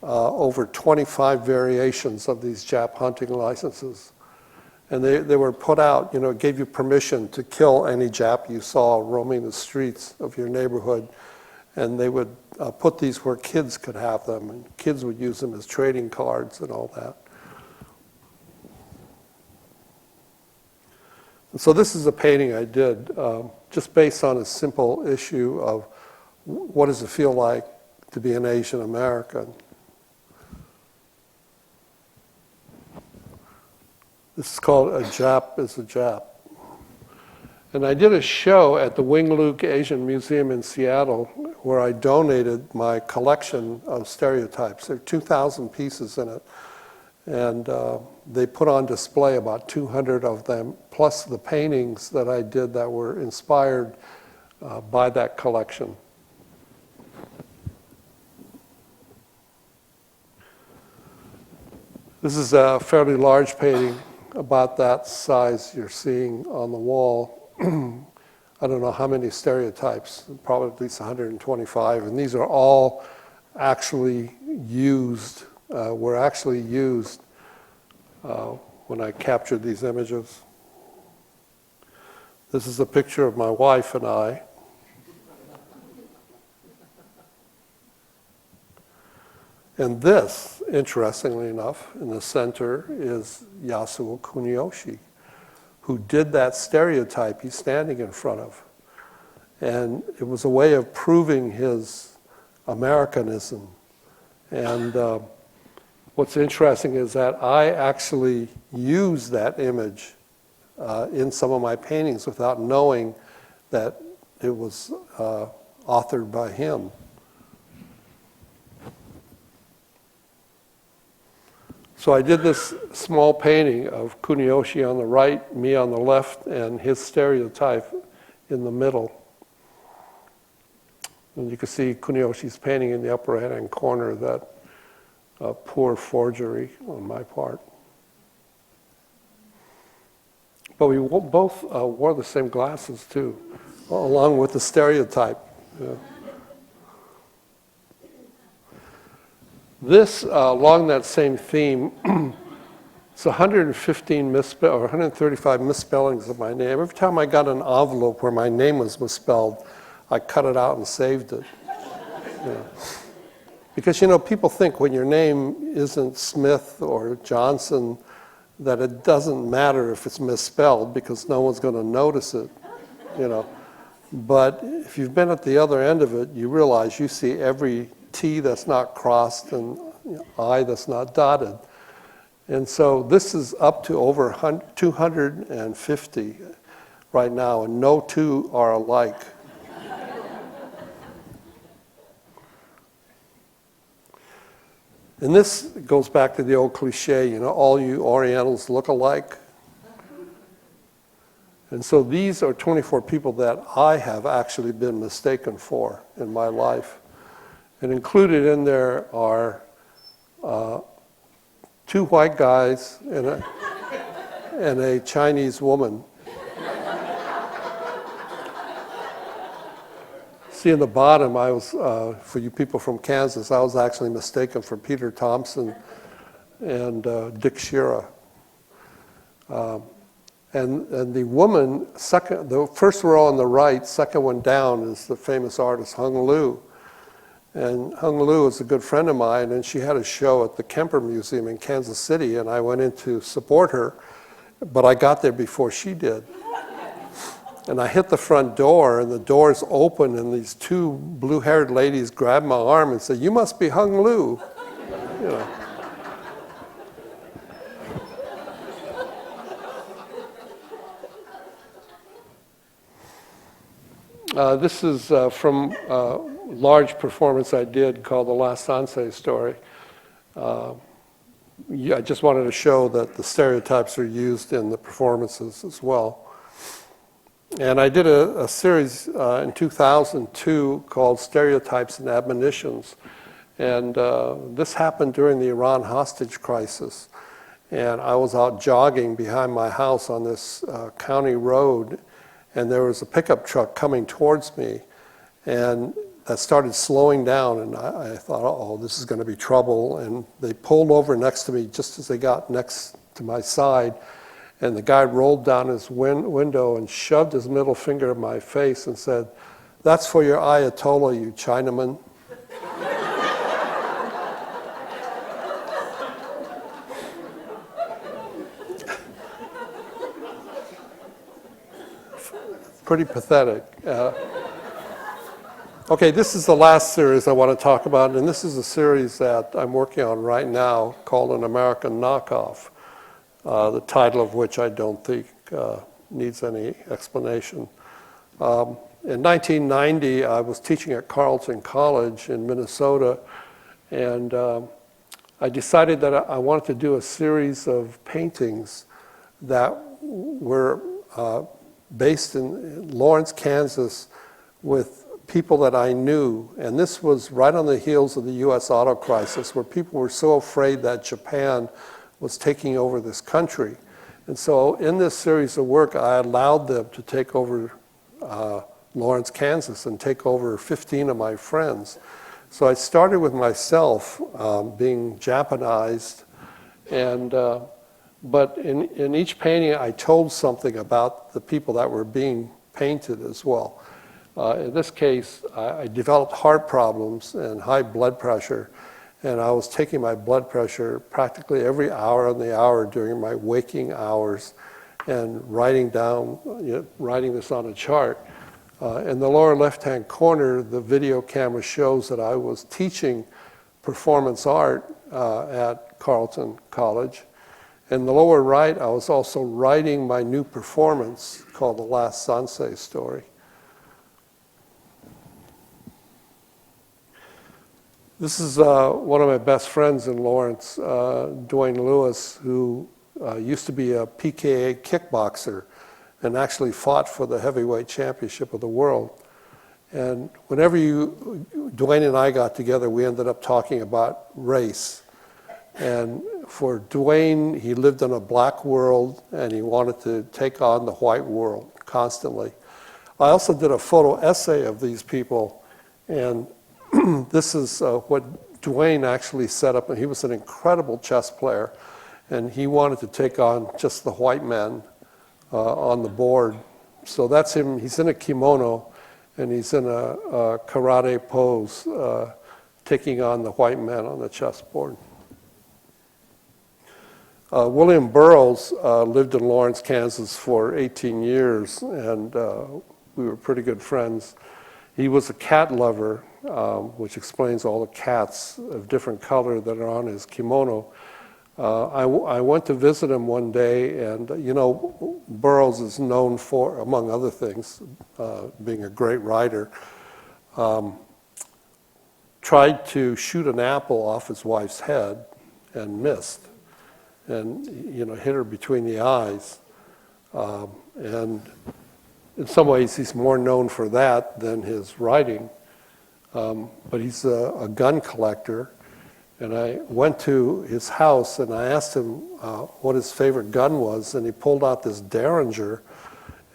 over 25 variations of these Jap hunting licenses. And they were put out, you know, it gave you permission to kill any Jap you saw roaming the streets of your neighborhood. And they would put these where kids could have them, and kids would use them as trading cards and all that. And so this is a painting I did just based on a simple issue of what does it feel like to be an Asian American. This is called A Jap is a Jap. And I did a show at the Wing Luke Asian Museum in Seattle where I donated my collection of stereotypes. There are 2,000 pieces in it. And they put on display about 200 of them, plus the paintings that I did that were inspired by that collection. This is a fairly large painting, about that size you're seeing on the wall. I don't know how many stereotypes, probably at least 125, and these are all actually used, were actually used when I captured these images. This is a picture of my wife and I. And this, interestingly enough, in the center is Yasuo Kuniyohshi, who did that stereotype he's standing in front of. And it was a way of proving his Americanism. And what's interesting is that I actually used that image in some of my paintings without knowing that it was authored by him. So I did this small painting of Kuniyohshi on the right, me on the left, and his stereotype in the middle. And you can see Kuniyoshi's painting in the upper right-hand corner, that poor forgery on my part. But we both wore the same glasses too, along with the stereotype. Yeah. This, along that same theme, It's 115 or 135 misspellings of my name. Every time I got an envelope where my name was misspelled, I cut it out and saved it. You know. Because, people think when your name isn't Smith or Johnson, that it doesn't matter if it's misspelled because no one's going to notice it, But if you've been at the other end of it, you realize you see every T that's not crossed and I that's not dotted. And so this is up to over 250 right now, and no two are alike. And this goes back to the old cliche, all you Orientals look alike. And so these are 24 people that I have actually been mistaken for in my life. And included in there are 2 white guys and a Chinese woman. See, in the bottom, I was, for you people from Kansas, I was actually mistaken for Peter Thompson and Dick Shearer. And the woman, the first row on the right, second one down, is the famous artist Hung Lu. And Hung Lu is a good friend of mine, and she had a show at the Kemper Museum in Kansas City, and I went in to support her, but I got there before she did. And I hit the front door, and the door's open, and these 2 blue-haired ladies grabbed my arm and said, "You must be Hung Lu." This is from a large performance I did called The Last Sansei Story. I just wanted to show that the stereotypes are used in the performances as well. And I did a series in 2002 called Stereotypes and Admonitions. And this happened during the Iran hostage crisis. And I was out jogging behind my house on this county road, and there was a pickup truck coming towards me, and that started slowing down, and I thought, uh-oh, this is going to be trouble. And they pulled over next to me just as they got next to my side, and the guy rolled down his window and shoved his middle finger in my face and said, "That's for your Ayatollah, you Chinaman." Pretty pathetic. Okay, this is the last series I want to talk about, and this is a series that I'm working on right now called An American Knockoff, the title of which I don't think needs any explanation. In 1990, I was teaching at Carleton College in Minnesota, and I decided that I wanted to do a series of paintings that were based in Lawrence, Kansas, with people that I knew. And this was right on the heels of the U.S. auto crisis, where people were so afraid that Japan was taking over this country. And so in this series of work, I allowed them to take over Lawrence, Kansas, and take over 15 of my friends. So I started with myself being Japanized, and but in each painting, I told something about the people that were being painted as well. In this case, I developed heart problems and high blood pressure, and I was taking my blood pressure practically every hour on the hour during my waking hours and writing this on a chart. In the lower left-hand corner, the video camera shows that I was teaching performance art at Carleton College. In the lower right, I was also writing my new performance called The Last Sansei Story. This is one of my best friends in Lawrence, Dwayne Lewis, who used to be a PKA kickboxer and actually fought for the heavyweight championship of the world. And whenever Dwayne and I got together, we ended up talking about race. And for Dwayne, he lived in a black world, and he wanted to take on the white world constantly. I also did a photo essay of these people, and this is what Dwayne actually set up, and he was an incredible chess player. and he wanted to take on just the white men on the board. So that's him. He's in a kimono, and he's in a karate pose, taking on the white men on the chessboard. William Burroughs lived in Lawrence, Kansas for 18 years, and we were pretty good friends. He was a cat lover, which explains all the cats of different color that are on his kimono. I went to visit him one day, and Burroughs is known for, among other things, being a great writer. Tried to shoot an apple off his wife's head and missed, and hit her between the eyes. And in some ways, he's more known for that than his writing. But he's a gun collector. And I went to his house and I asked him what his favorite gun was, and he pulled out this Derringer,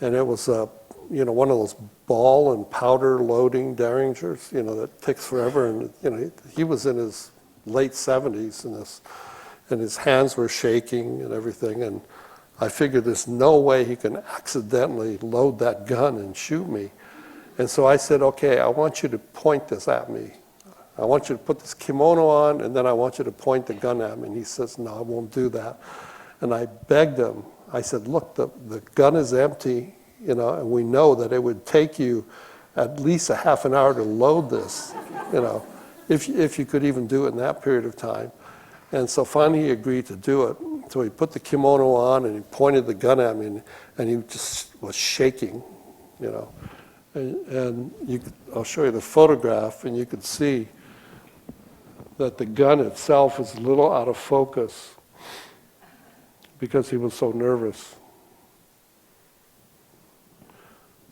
and it was one of those ball and powder loading Derringers, that takes forever. And he was in his late 70s, and his hands were shaking and everything. And I figured there's no way he can accidentally load that gun and shoot me. And so I said, okay, I want you to point this at me. I want you to put this kimono on, and then I want you to point the gun at me. And he says, no, I won't do that. And I begged him. I said, look, the gun is empty, and we know that it would take you at least a half an hour to load this, if you could even do it in that period of time. And so finally he agreed to do it. So he put the kimono on, and he pointed the gun at me, and he just was shaking, And I'll show you the photograph, and you could see that the gun itself is a little out of focus because he was so nervous.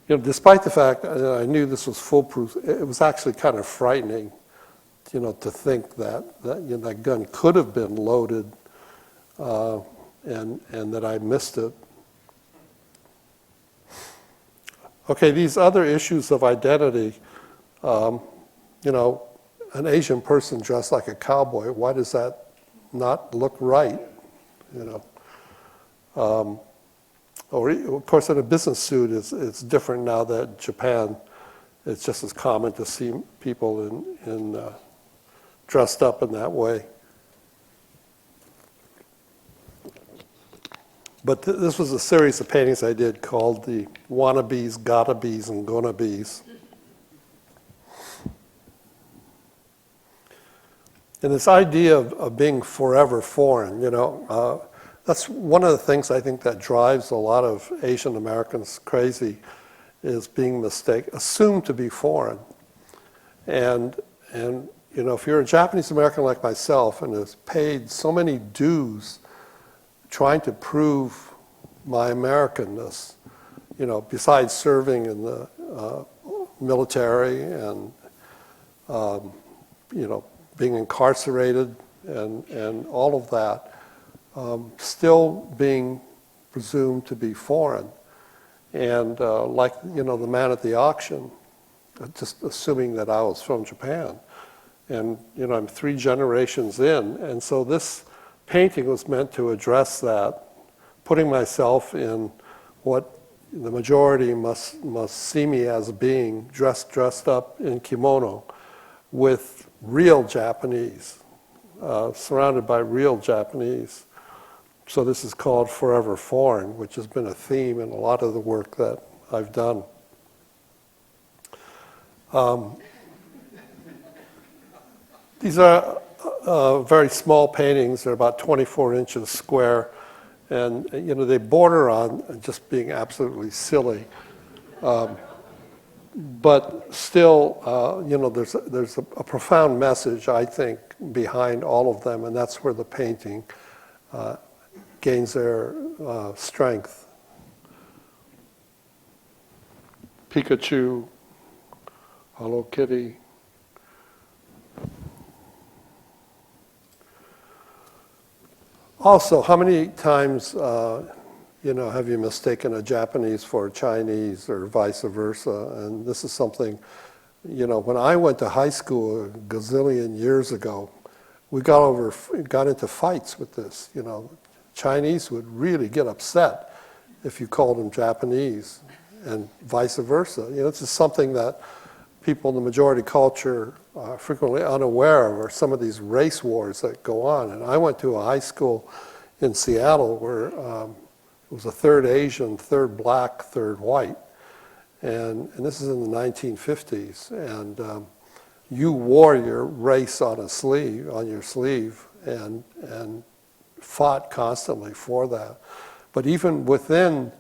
Despite the fact that I knew this was foolproof, it was actually kind of frightening, to think that that gun could have been loaded, and that I missed it. Okay, these other issues of identity, an Asian person dressed like a cowboy, why does that not look right? Or of course, in a business suit, it's different now that Japan, it's just as common to see people dressed up in that way. But this was a series of paintings I did called the Wannabes, Gotta-Bes, and Gonna-Bes. And this idea of being forever foreign, that's one of the things I think that drives a lot of Asian Americans crazy, is being assumed to be foreign. And if you're a Japanese American like myself and has paid so many dues trying to prove my Americanness, besides serving in the military and, being incarcerated and all of that, still being presumed to be foreign. And like, the man at the auction, just assuming that I was from Japan. And, I'm 3 generations in. And so this painting was meant to address that, putting myself in what the majority must see me as being, dressed up in kimono with real Japanese, surrounded by real Japanese. So this is called Forever Foreign, which has been a theme in a lot of the work that I've done. These are very small paintings. They're about 24 inches square, and they border on just being absolutely silly. But still, there's a profound message, I think, behind all of them, and that's where the painting gains their strength. Pikachu, Hello Kitty. Also, how many times, have you mistaken a Japanese for a Chinese or vice versa? And this is something, when I went to high school a gazillion years ago, we got into fights with this, Chinese would really get upset if you called them Japanese, and vice versa. You know, it's just something that people in the majority culture are frequently unaware of, are some of these race wars that go on. And I went to a high school in Seattle where it was a third Asian, third black, third white. And this is in the 1950s. And you wore your race on your sleeve, and fought constantly for that. But even within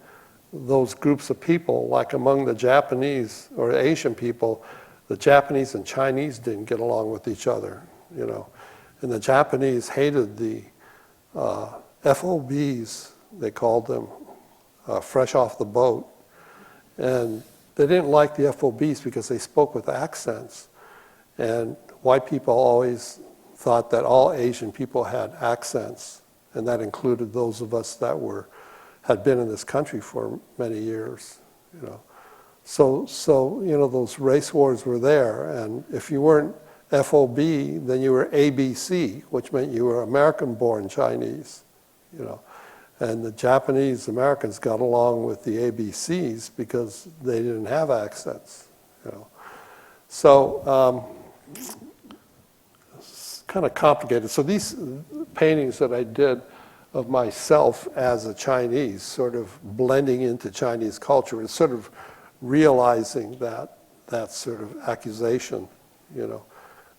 those groups of people, like among the Japanese or Asian people, the Japanese and Chinese didn't get along with each other, you know. And the Japanese hated the FOBs, they called them, fresh off the boat. And they didn't like the FOBs because they spoke with accents. And white people always thought that all Asian people had accents, and that included those of us that had been in this country for many years, you know. So you know, those race wars were there, and if you weren't FOB, then you were ABC, which meant you were American-born Chinese, you know. And the Japanese Americans got along with the ABCs because they didn't have accents, you know. So it's kind of complicated. So these paintings that I did of myself as a Chinese, sort of blending into Chinese culture, and sort of realizing that sort of accusation, you know,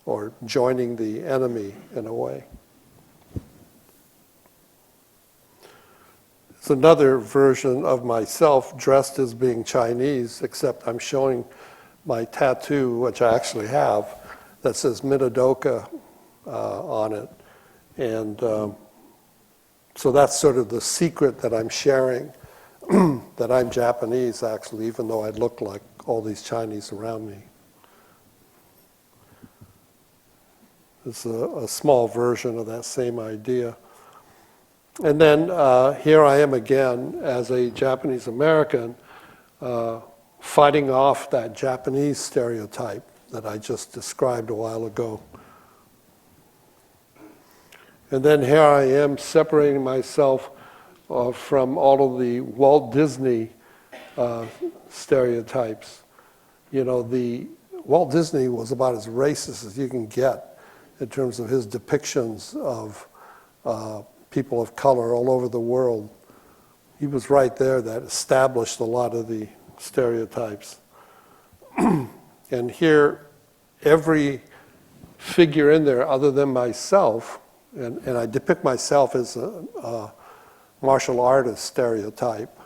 or joining the enemy in a way. It's another version of myself dressed as being Chinese, except I'm showing my tattoo, which I actually have, that says Minidoka on it. And so that's sort of the secret that I'm sharing, that I'm Japanese, actually, even though I look like all these Chinese around me. It's a small version of that same idea. And then here I am again as a Japanese American, fighting off that Japanese stereotype that I just described a while ago. And then here I am separating myself from all of the Walt Disney stereotypes. You know, Walt Disney was about as racist as you can get in terms of his depictions of people of color all over the world. He was right there that established a lot of the stereotypes. And here, every figure in there other than myself, and I depict myself as a martial artist stereotype,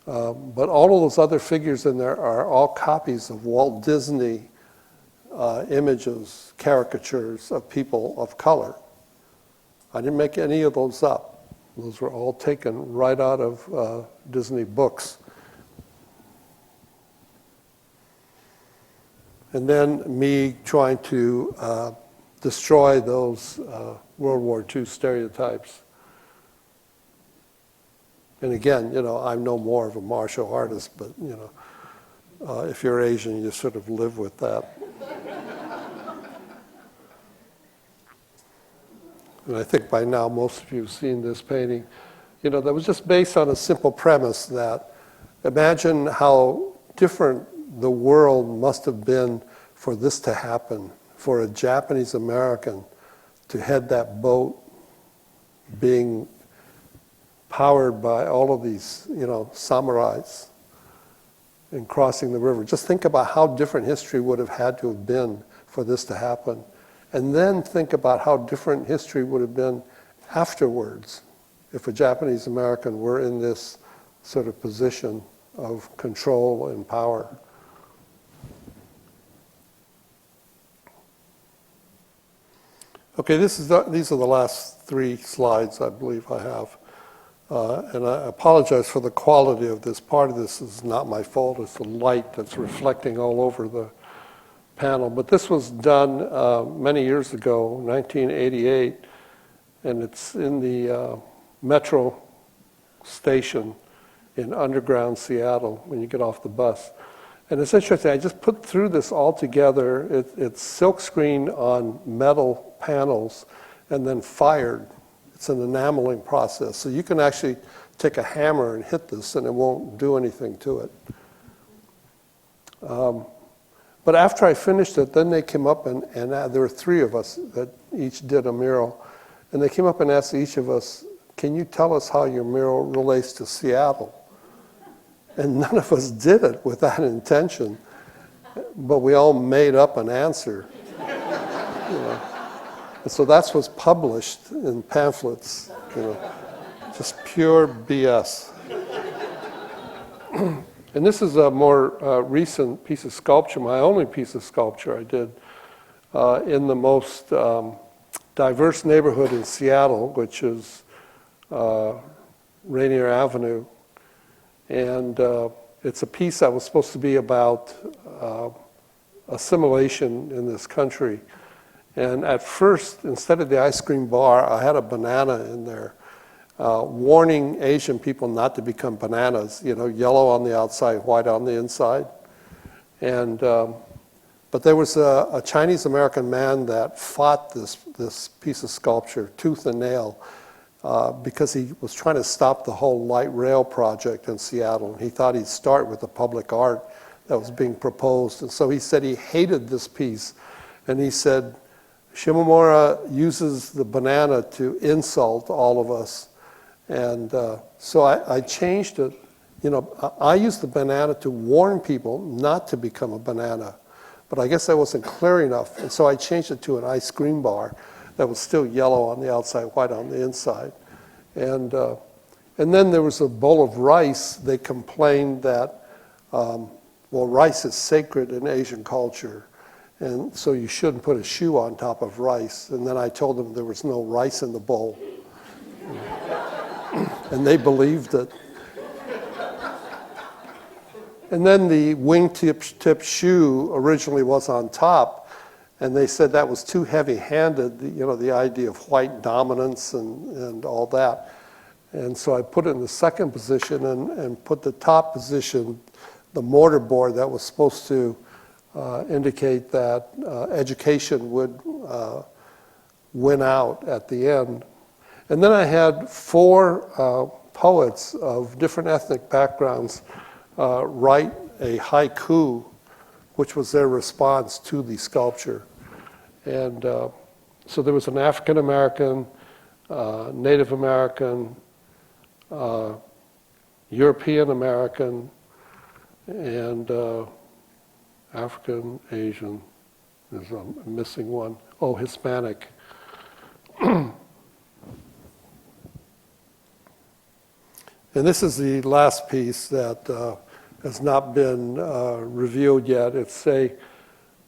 but all of those other figures in there are all copies of Walt Disney images, caricatures of people of color. I didn't make any of those up. Those were all taken right out of Disney books. And then me trying to destroy those World War II stereotypes. And again, you know, I'm no more of a martial artist, but, you know, if you're Asian, you sort of live with that. And I think by now most of you have seen this painting. You know, that was just based on a simple premise that imagine how different the world must have been for this to happen, for a Japanese American to head that boat being powered by all of these, you know, samurais and crossing the river. Just think about how different history would have had to have been for this to happen. And then think about how different history would have been afterwards if a Japanese American were in this sort of position of control and power. Okay, these are the last 3 slides I believe I have. And I apologize for the quality of this. Part of this is not my fault. It's the light that's reflecting all over the panel. But this was done many years ago, 1988, and it's in the metro station in underground Seattle when you get off the bus. And it's interesting, I just put through this all together. It's silkscreen on metal panels and then fired. It's an enameling process. So you can actually take a hammer and hit this and it won't do anything to it. But after I finished it, then they came up and there were 3 of us that each did a mural. And they came up and asked each of us, can you tell us how your mural relates to Seattle? And none of us did it with that intention, but we all made up an answer. You know. And so that's what's published in pamphlets, you know, just pure BS. And this is a more recent piece of sculpture, my only piece of sculpture I did in the most diverse neighborhood in Seattle, which is Rainier Avenue. And it's a piece that was supposed to be about assimilation in this country. And at first, instead of the ice cream bar, I had a banana in there, warning Asian people not to become bananas, you know, yellow on the outside, white on the inside. And but there was a Chinese-American man that fought this piece of sculpture, tooth and nail, because he was trying to stop the whole light rail project in Seattle. He thought he'd start with the public art that was being proposed. And so he said he hated this piece. And he said, Shimomura uses the banana to insult all of us. And so I changed it. You know, I used the banana to warn people not to become a banana. But I guess that wasn't clear enough. And so I changed it to an ice cream bar that was still yellow on the outside, white on the inside. And then there was a bowl of rice. They complained that, well, rice is sacred in Asian culture. And so you shouldn't put a shoe on top of rice. And then I told them there was no rice in the bowl. And they believed it. And then the wingtip shoe originally was on top. And they said that was too heavy-handed, you know, the idea of white dominance and all that. And so I put it in the second position and put the top position, the mortar board that was supposed to indicate that education would win out at the end. And then I had 4 poets of different ethnic backgrounds write a haiku, which was their response to the sculpture. And so there was an African American, Native American, European American, and African, Asian, there's a missing one. Oh, Hispanic. And this is the last piece that has not been revealed yet. It's a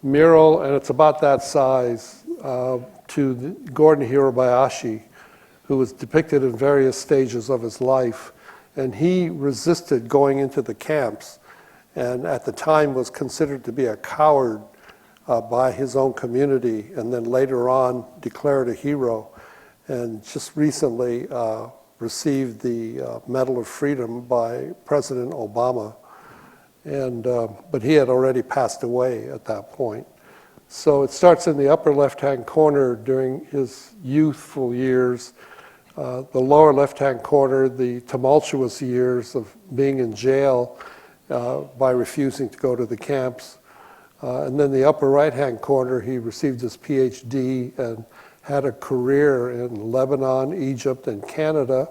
mural, and it's about that size, to Gordon Hirabayashi, who was depicted in various stages of his life. And he resisted going into the camps, and at the time was considered to be a coward by his own community, and then later on declared a hero, and just recently received the Medal of Freedom by President Obama. And but he had already passed away at that point. So it starts in the upper left-hand corner during his youthful years. The lower left-hand corner, the tumultuous years of being in jail by refusing to go to the camps. And then the upper right-hand corner, he received his PhD and had a career in Lebanon, Egypt, and Canada,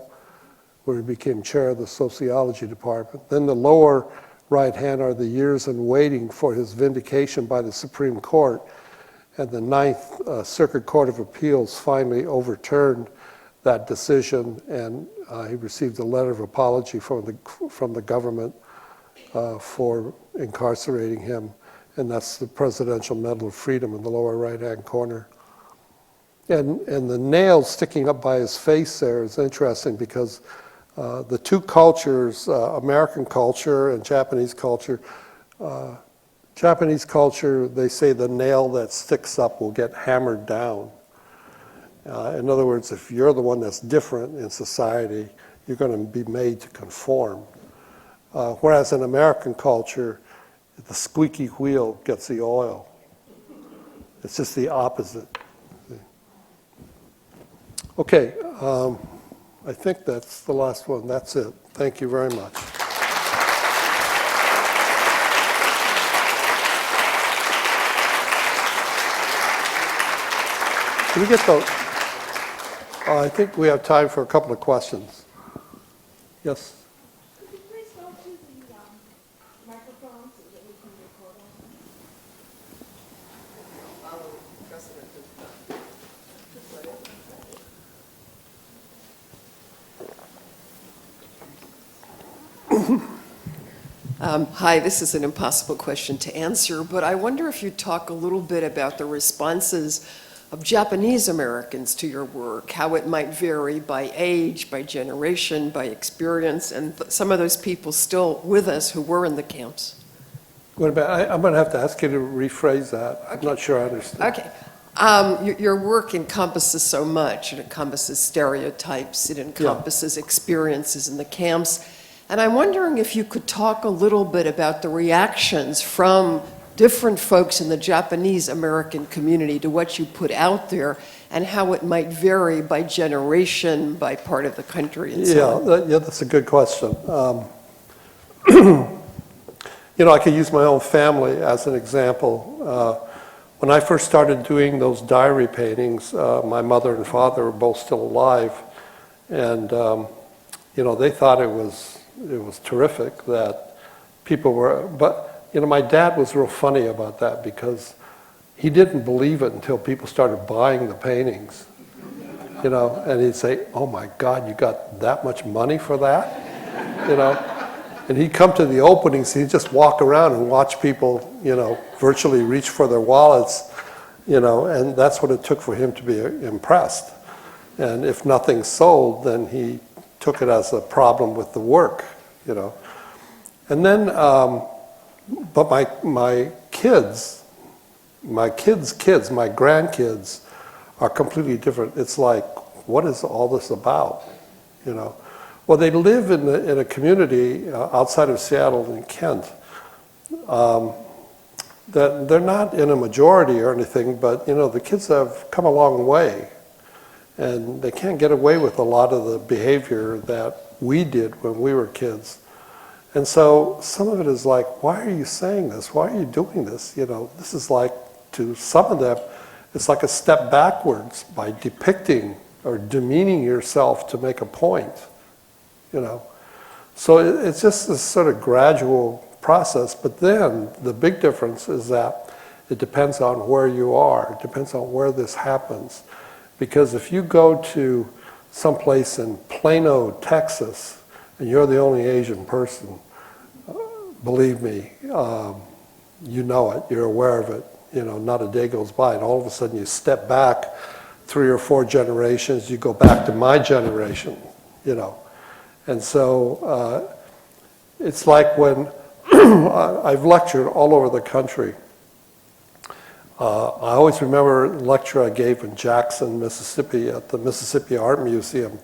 where he became chair of the sociology department. Then the lower right-hand are the years in waiting for his vindication by the Supreme Court. And the Ninth Circuit Court of Appeals finally overturned that decision, and he received a letter of apology from the government for incarcerating him. And that's the Presidential Medal of Freedom in the lower right-hand corner. And the nail sticking up by his face there is interesting because the two cultures, American culture and Japanese culture, they say the nail that sticks up will get hammered down. In other words, if you're the one that's different in society, you're going to be made to conform. Whereas in American culture, the squeaky wheel gets the oil. It's just the opposite. Okay, I think that's the last one. That's it. Thank you very much. Can we get those? I think we have time for a couple of questions. Yes? Could you please go to the microphone so that we can record Hi, this is an impossible question to answer, but I wonder if you'd talk a little bit about the responses of Japanese Americans to your work, how it might vary by age, by generation, by experience, and some of those people still with us who were in the camps. I'm going to have to ask you to rephrase that. I'm not sure I understand. Okay. Your work encompasses so much. It encompasses stereotypes. It encompasses experiences in the camps. And I'm wondering if you could talk a little bit about the reactions from different folks in the Japanese American community to what you put out there and how it might vary by generation, by part of the country, and so on. Yeah, that's a good question. You know, I could use my own family as an example. When I first started doing those diary paintings, my mother and father were both still alive, and you know, they thought it was terrific that people were, but you know, my dad was real funny about that because he didn't believe it until people started buying the paintings, you know, and he'd say, "Oh my God, you got that much money for that?" You know, and he'd come to the openings, he'd just walk around and watch people, you know, virtually reach for their wallets, you know, and that's what it took for him to be impressed. And if nothing sold, then he took it as a problem with the work, you know. And then, but my kids, my grandkids are completely different. It's like, what is all this about, you know? Well, they live in a community outside of Seattle in Kent. That they're not in a majority or anything, but you know, the kids have come a long way. And they can't get away with a lot of the behavior that we did when we were kids. And so some of it is like, why are you saying this? Why are you doing this? You know, this is like, to some of them, it's like a step backwards by depicting or demeaning yourself to make a point, you know. So it's just this sort of gradual process. But then the big difference is that it depends on where you are. It depends on where this happens. Because if you go to someplace in Plano, Texas, and you're the only Asian person, believe me, you know it, you're aware of it, you know, not a day goes by, and all of a sudden you step back 3 or 4 generations, you go back to my generation, you know. And so it's like when I've lectured all over the country. I always remember a lecture I gave in Jackson, Mississippi, at the Mississippi Art Museum,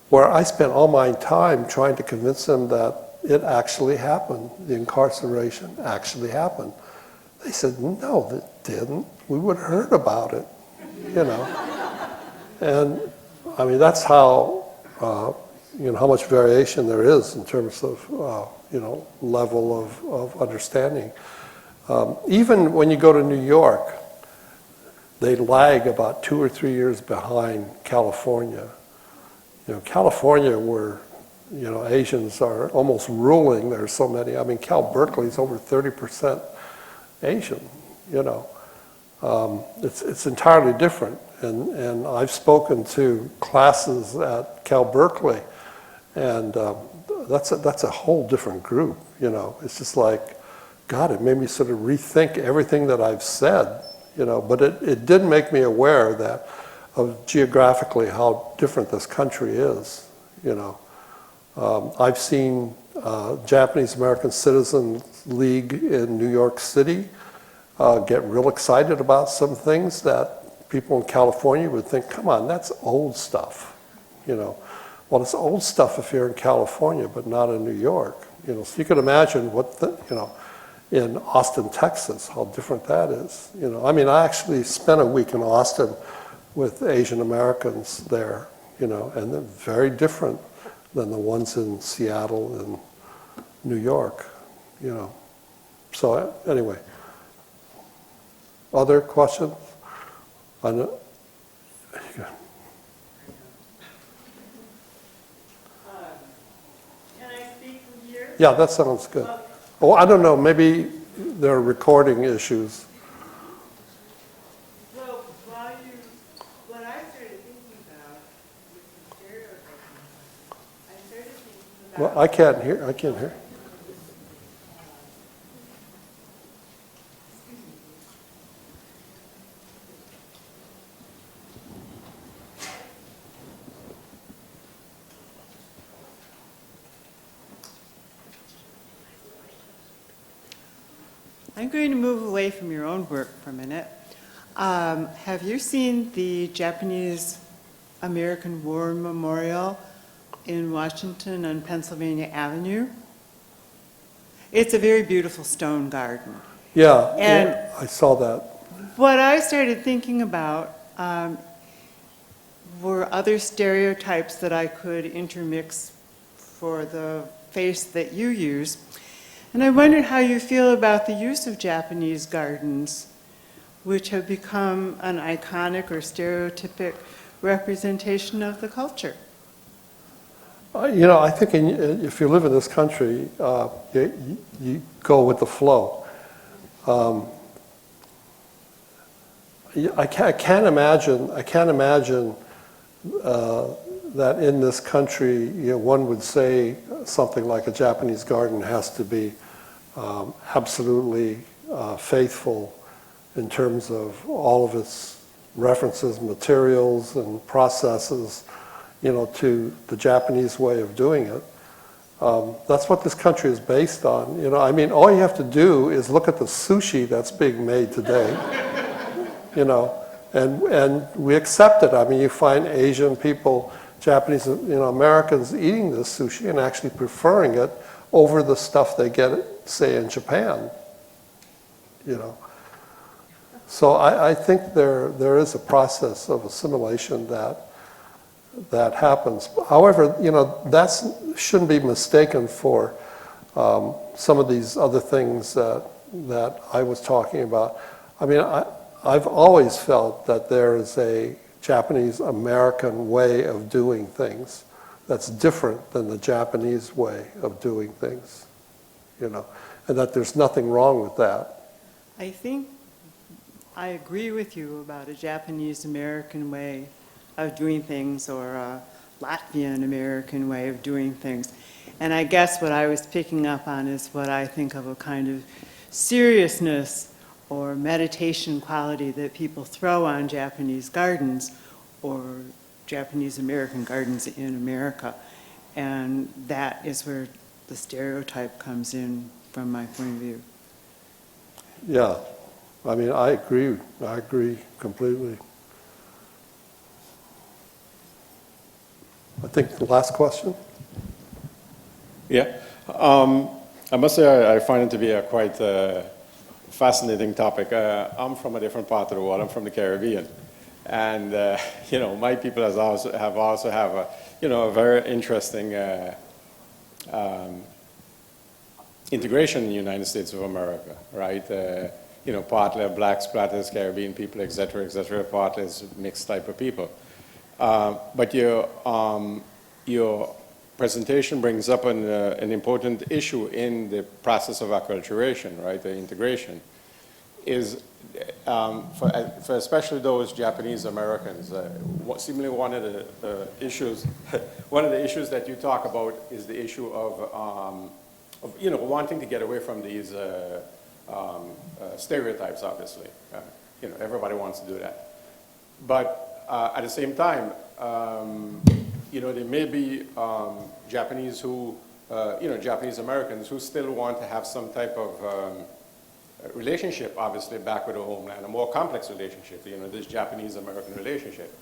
where I spent all my time trying to convince them that it actually happened. The incarceration actually happened. They said, no, it didn't. We would have heard about it, you know. And I mean, that's how, you know, how much variation there is in terms of, you know, level of understanding. Even when you go to New York, they lag about 2 or 3 years behind California. You know, California, where, you know, Asians are almost ruling, there's so many. I mean, Cal Berkeley's over 30% Asian, you know. It's entirely different. And I've spoken to classes at Cal Berkeley, and that's a whole different group, you know. It's just like, God, it made me sort of rethink everything that I've said, you know, but it did make me aware that of geographically how different this country is, you know. I've seen Japanese American Citizens League in New York City get real excited about some things that people in California would think, come on, that's old stuff, you know. Well, it's old stuff if you're in California, but not in New York, you know. So you can imagine what the, you know, in Austin, Texas, how different that is. You know, I mean, I actually spent a week in Austin with Asian Americans there, you know, and they're very different than the ones in Seattle and New York, you know. So anyway, other questions? I know. Can I speak from here? Yeah, that sounds good. Oh, I don't know, maybe there are recording issues. Well, what I started thinking about with the stereotyping, I started thinking about. Well, I can't hear. I'm going to move away from your own work for a minute. Have you seen the Japanese American War Memorial in Washington on Pennsylvania Avenue? It's a very beautiful stone garden. Yeah, And- yeah, I saw that. What I started thinking about were other stereotypes that I could intermix for the face that you use. And I wondered how you feel about the use of Japanese gardens, which have become an iconic or stereotypic representation of the culture. You know, I think if you live in this country, you go with the flow. I can't imagine that in this country, you know, one would say something like a Japanese garden has to be absolutely faithful in terms of all of its references, materials, and processes, you know, to the Japanese way of doing it. That's what this country is based on. You know, I mean, all you have to do is look at the sushi that's being made today, you know, and we accept it. I mean, you find Asian people, Japanese, you know, Americans eating this sushi and actually preferring it over the stuff they get, say, in Japan, you know. So I think there is a process of assimilation that happens. However, you know, that shouldn't be mistaken for some of these other things that I was talking about. I mean, I've always felt that there is a Japanese American way of doing things that's different than the Japanese way of doing things, you know, and that there's nothing wrong with that. I think I agree with you about a Japanese American way of doing things or a Latvian American way of doing things. And I guess what I was picking up on is what I think of a kind of seriousness or meditation quality that people throw on Japanese gardens or Japanese American gardens in America. And that is where the stereotype comes in from my point of view. Yeah, I mean, I agree completely. I think the last question. Yeah, I must say I find it to be a quite fascinating topic. I'm from a different part of the world. I'm from the Caribbean, and you know, my people have also have a, you know, a very interesting integration in the United States of America, right? You know, partly blacks, partly Caribbean people, etc., partly is mixed type of people. But your presentation brings up an important issue in the process of acculturation, right? The integration is for especially those Japanese Americans. Seemingly one of the issues, one of the issues that you talk about is the issue of you know, wanting to get away from these stereotypes. Obviously, you know, everybody wants to do that, but at the same time, you know, there may be Japanese who, you know, Japanese Americans who still want to have some type of relationship, obviously, back with the homeland, a more complex relationship, you know, this Japanese-American relationship.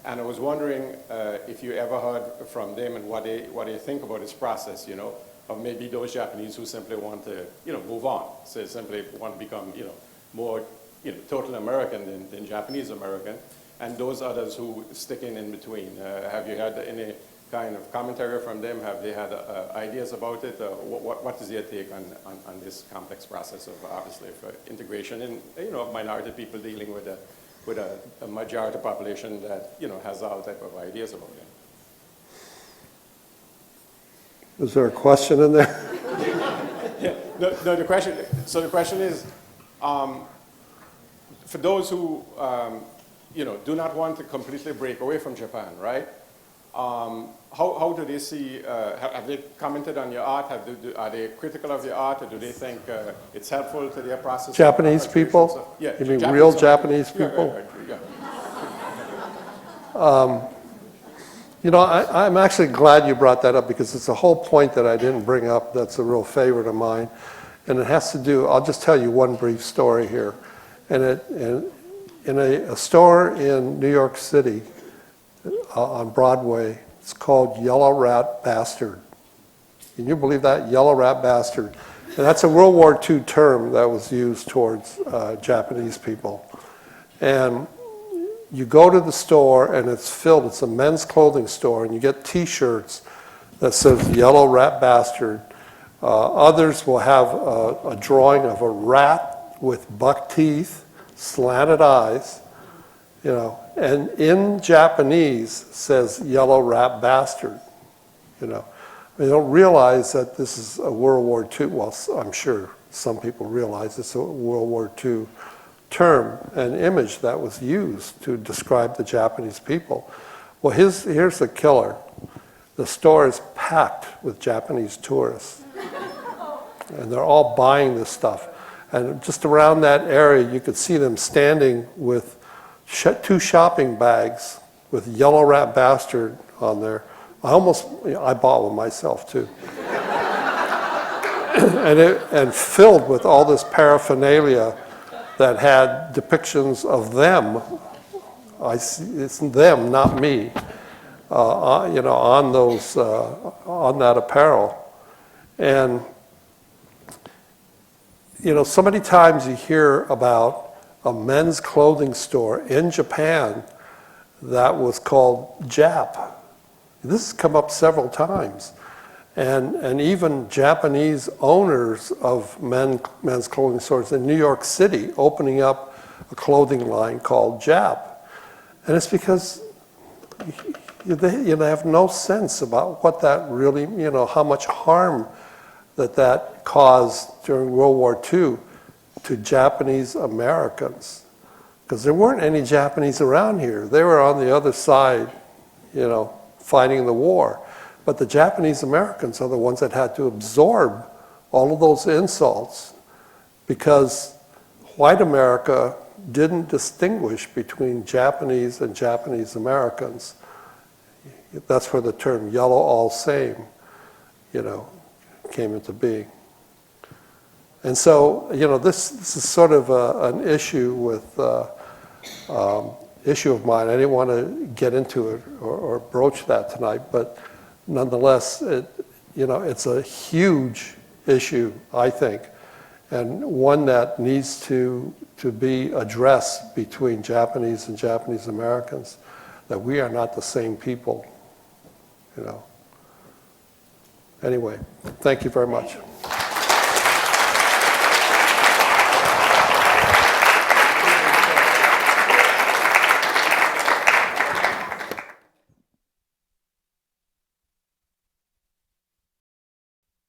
And I was wondering if you ever heard from them and what they think about this process, you know, of maybe those Japanese who simply want to, you know, move on, so simply want to become, you know, more, you know, total American than Japanese American, and those others who stick in between. Have you had any kind of commentary from them? Have they had ideas about it? What is their take on this complex process of, obviously, for integration and, minority people dealing with a majority population that, has all type of ideas about it? Is there a question in there? Yeah, no, the question is, for those who, do not want to completely break away from Japan, right? How do they see, have they commented on your art? Are they critical of your art, or do they think it's helpful to their process? Japanese people? Yeah. You mean real Japanese people? Yeah. I'm actually glad you brought that up, because it's a whole point that I didn't bring up that's a real favorite of mine. And it has to do, I'll just tell you one brief story here. And in a store in New York City on Broadway, it's called Yellow Rat Bastard. Can you believe that? Yellow Rat Bastard. And that's a World War II term that was used towards Japanese people. And you go to the store and it's filled, it's a men's clothing store, and you get t-shirts that says Yellow Rat Bastard. Others will have a drawing of a rat with buck teeth, slanted eyes, and in Japanese says Yellow Rat Bastard. They don't realize that this is a World War II, well, I'm sure some people realize it's a World War II term, an image that was used to describe the Japanese people. Well, here's the killer. The store is packed with Japanese tourists. And they're all buying this stuff. And just around that area, you could see them standing with 2 shopping bags with Yellow Rat Bastard on there. I bought one myself too. and filled with all this paraphernalia that had depictions of them. It's them, not me, on that apparel. And so many times you hear about a men's clothing store in Japan that was called Jap. This has come up several times. And even Japanese owners of men's clothing stores in New York City opening up a clothing line called Jap. And it's because they have no sense about what that really, how much harm that caused during World War II to Japanese Americans. Because there weren't any Japanese around here. They were on the other side, fighting the war. But the Japanese Americans are the ones that had to absorb all of those insults, because white America didn't distinguish between Japanese and Japanese Americans. That's where the term yellow all same, came into being. And so, this is sort of an issue issue of mine. I didn't want to get into it or broach that tonight, but nonetheless, it's a huge issue, I think, and one that needs to be addressed between Japanese and Japanese Americans, that we are not the same people, Anyway, thank you very much.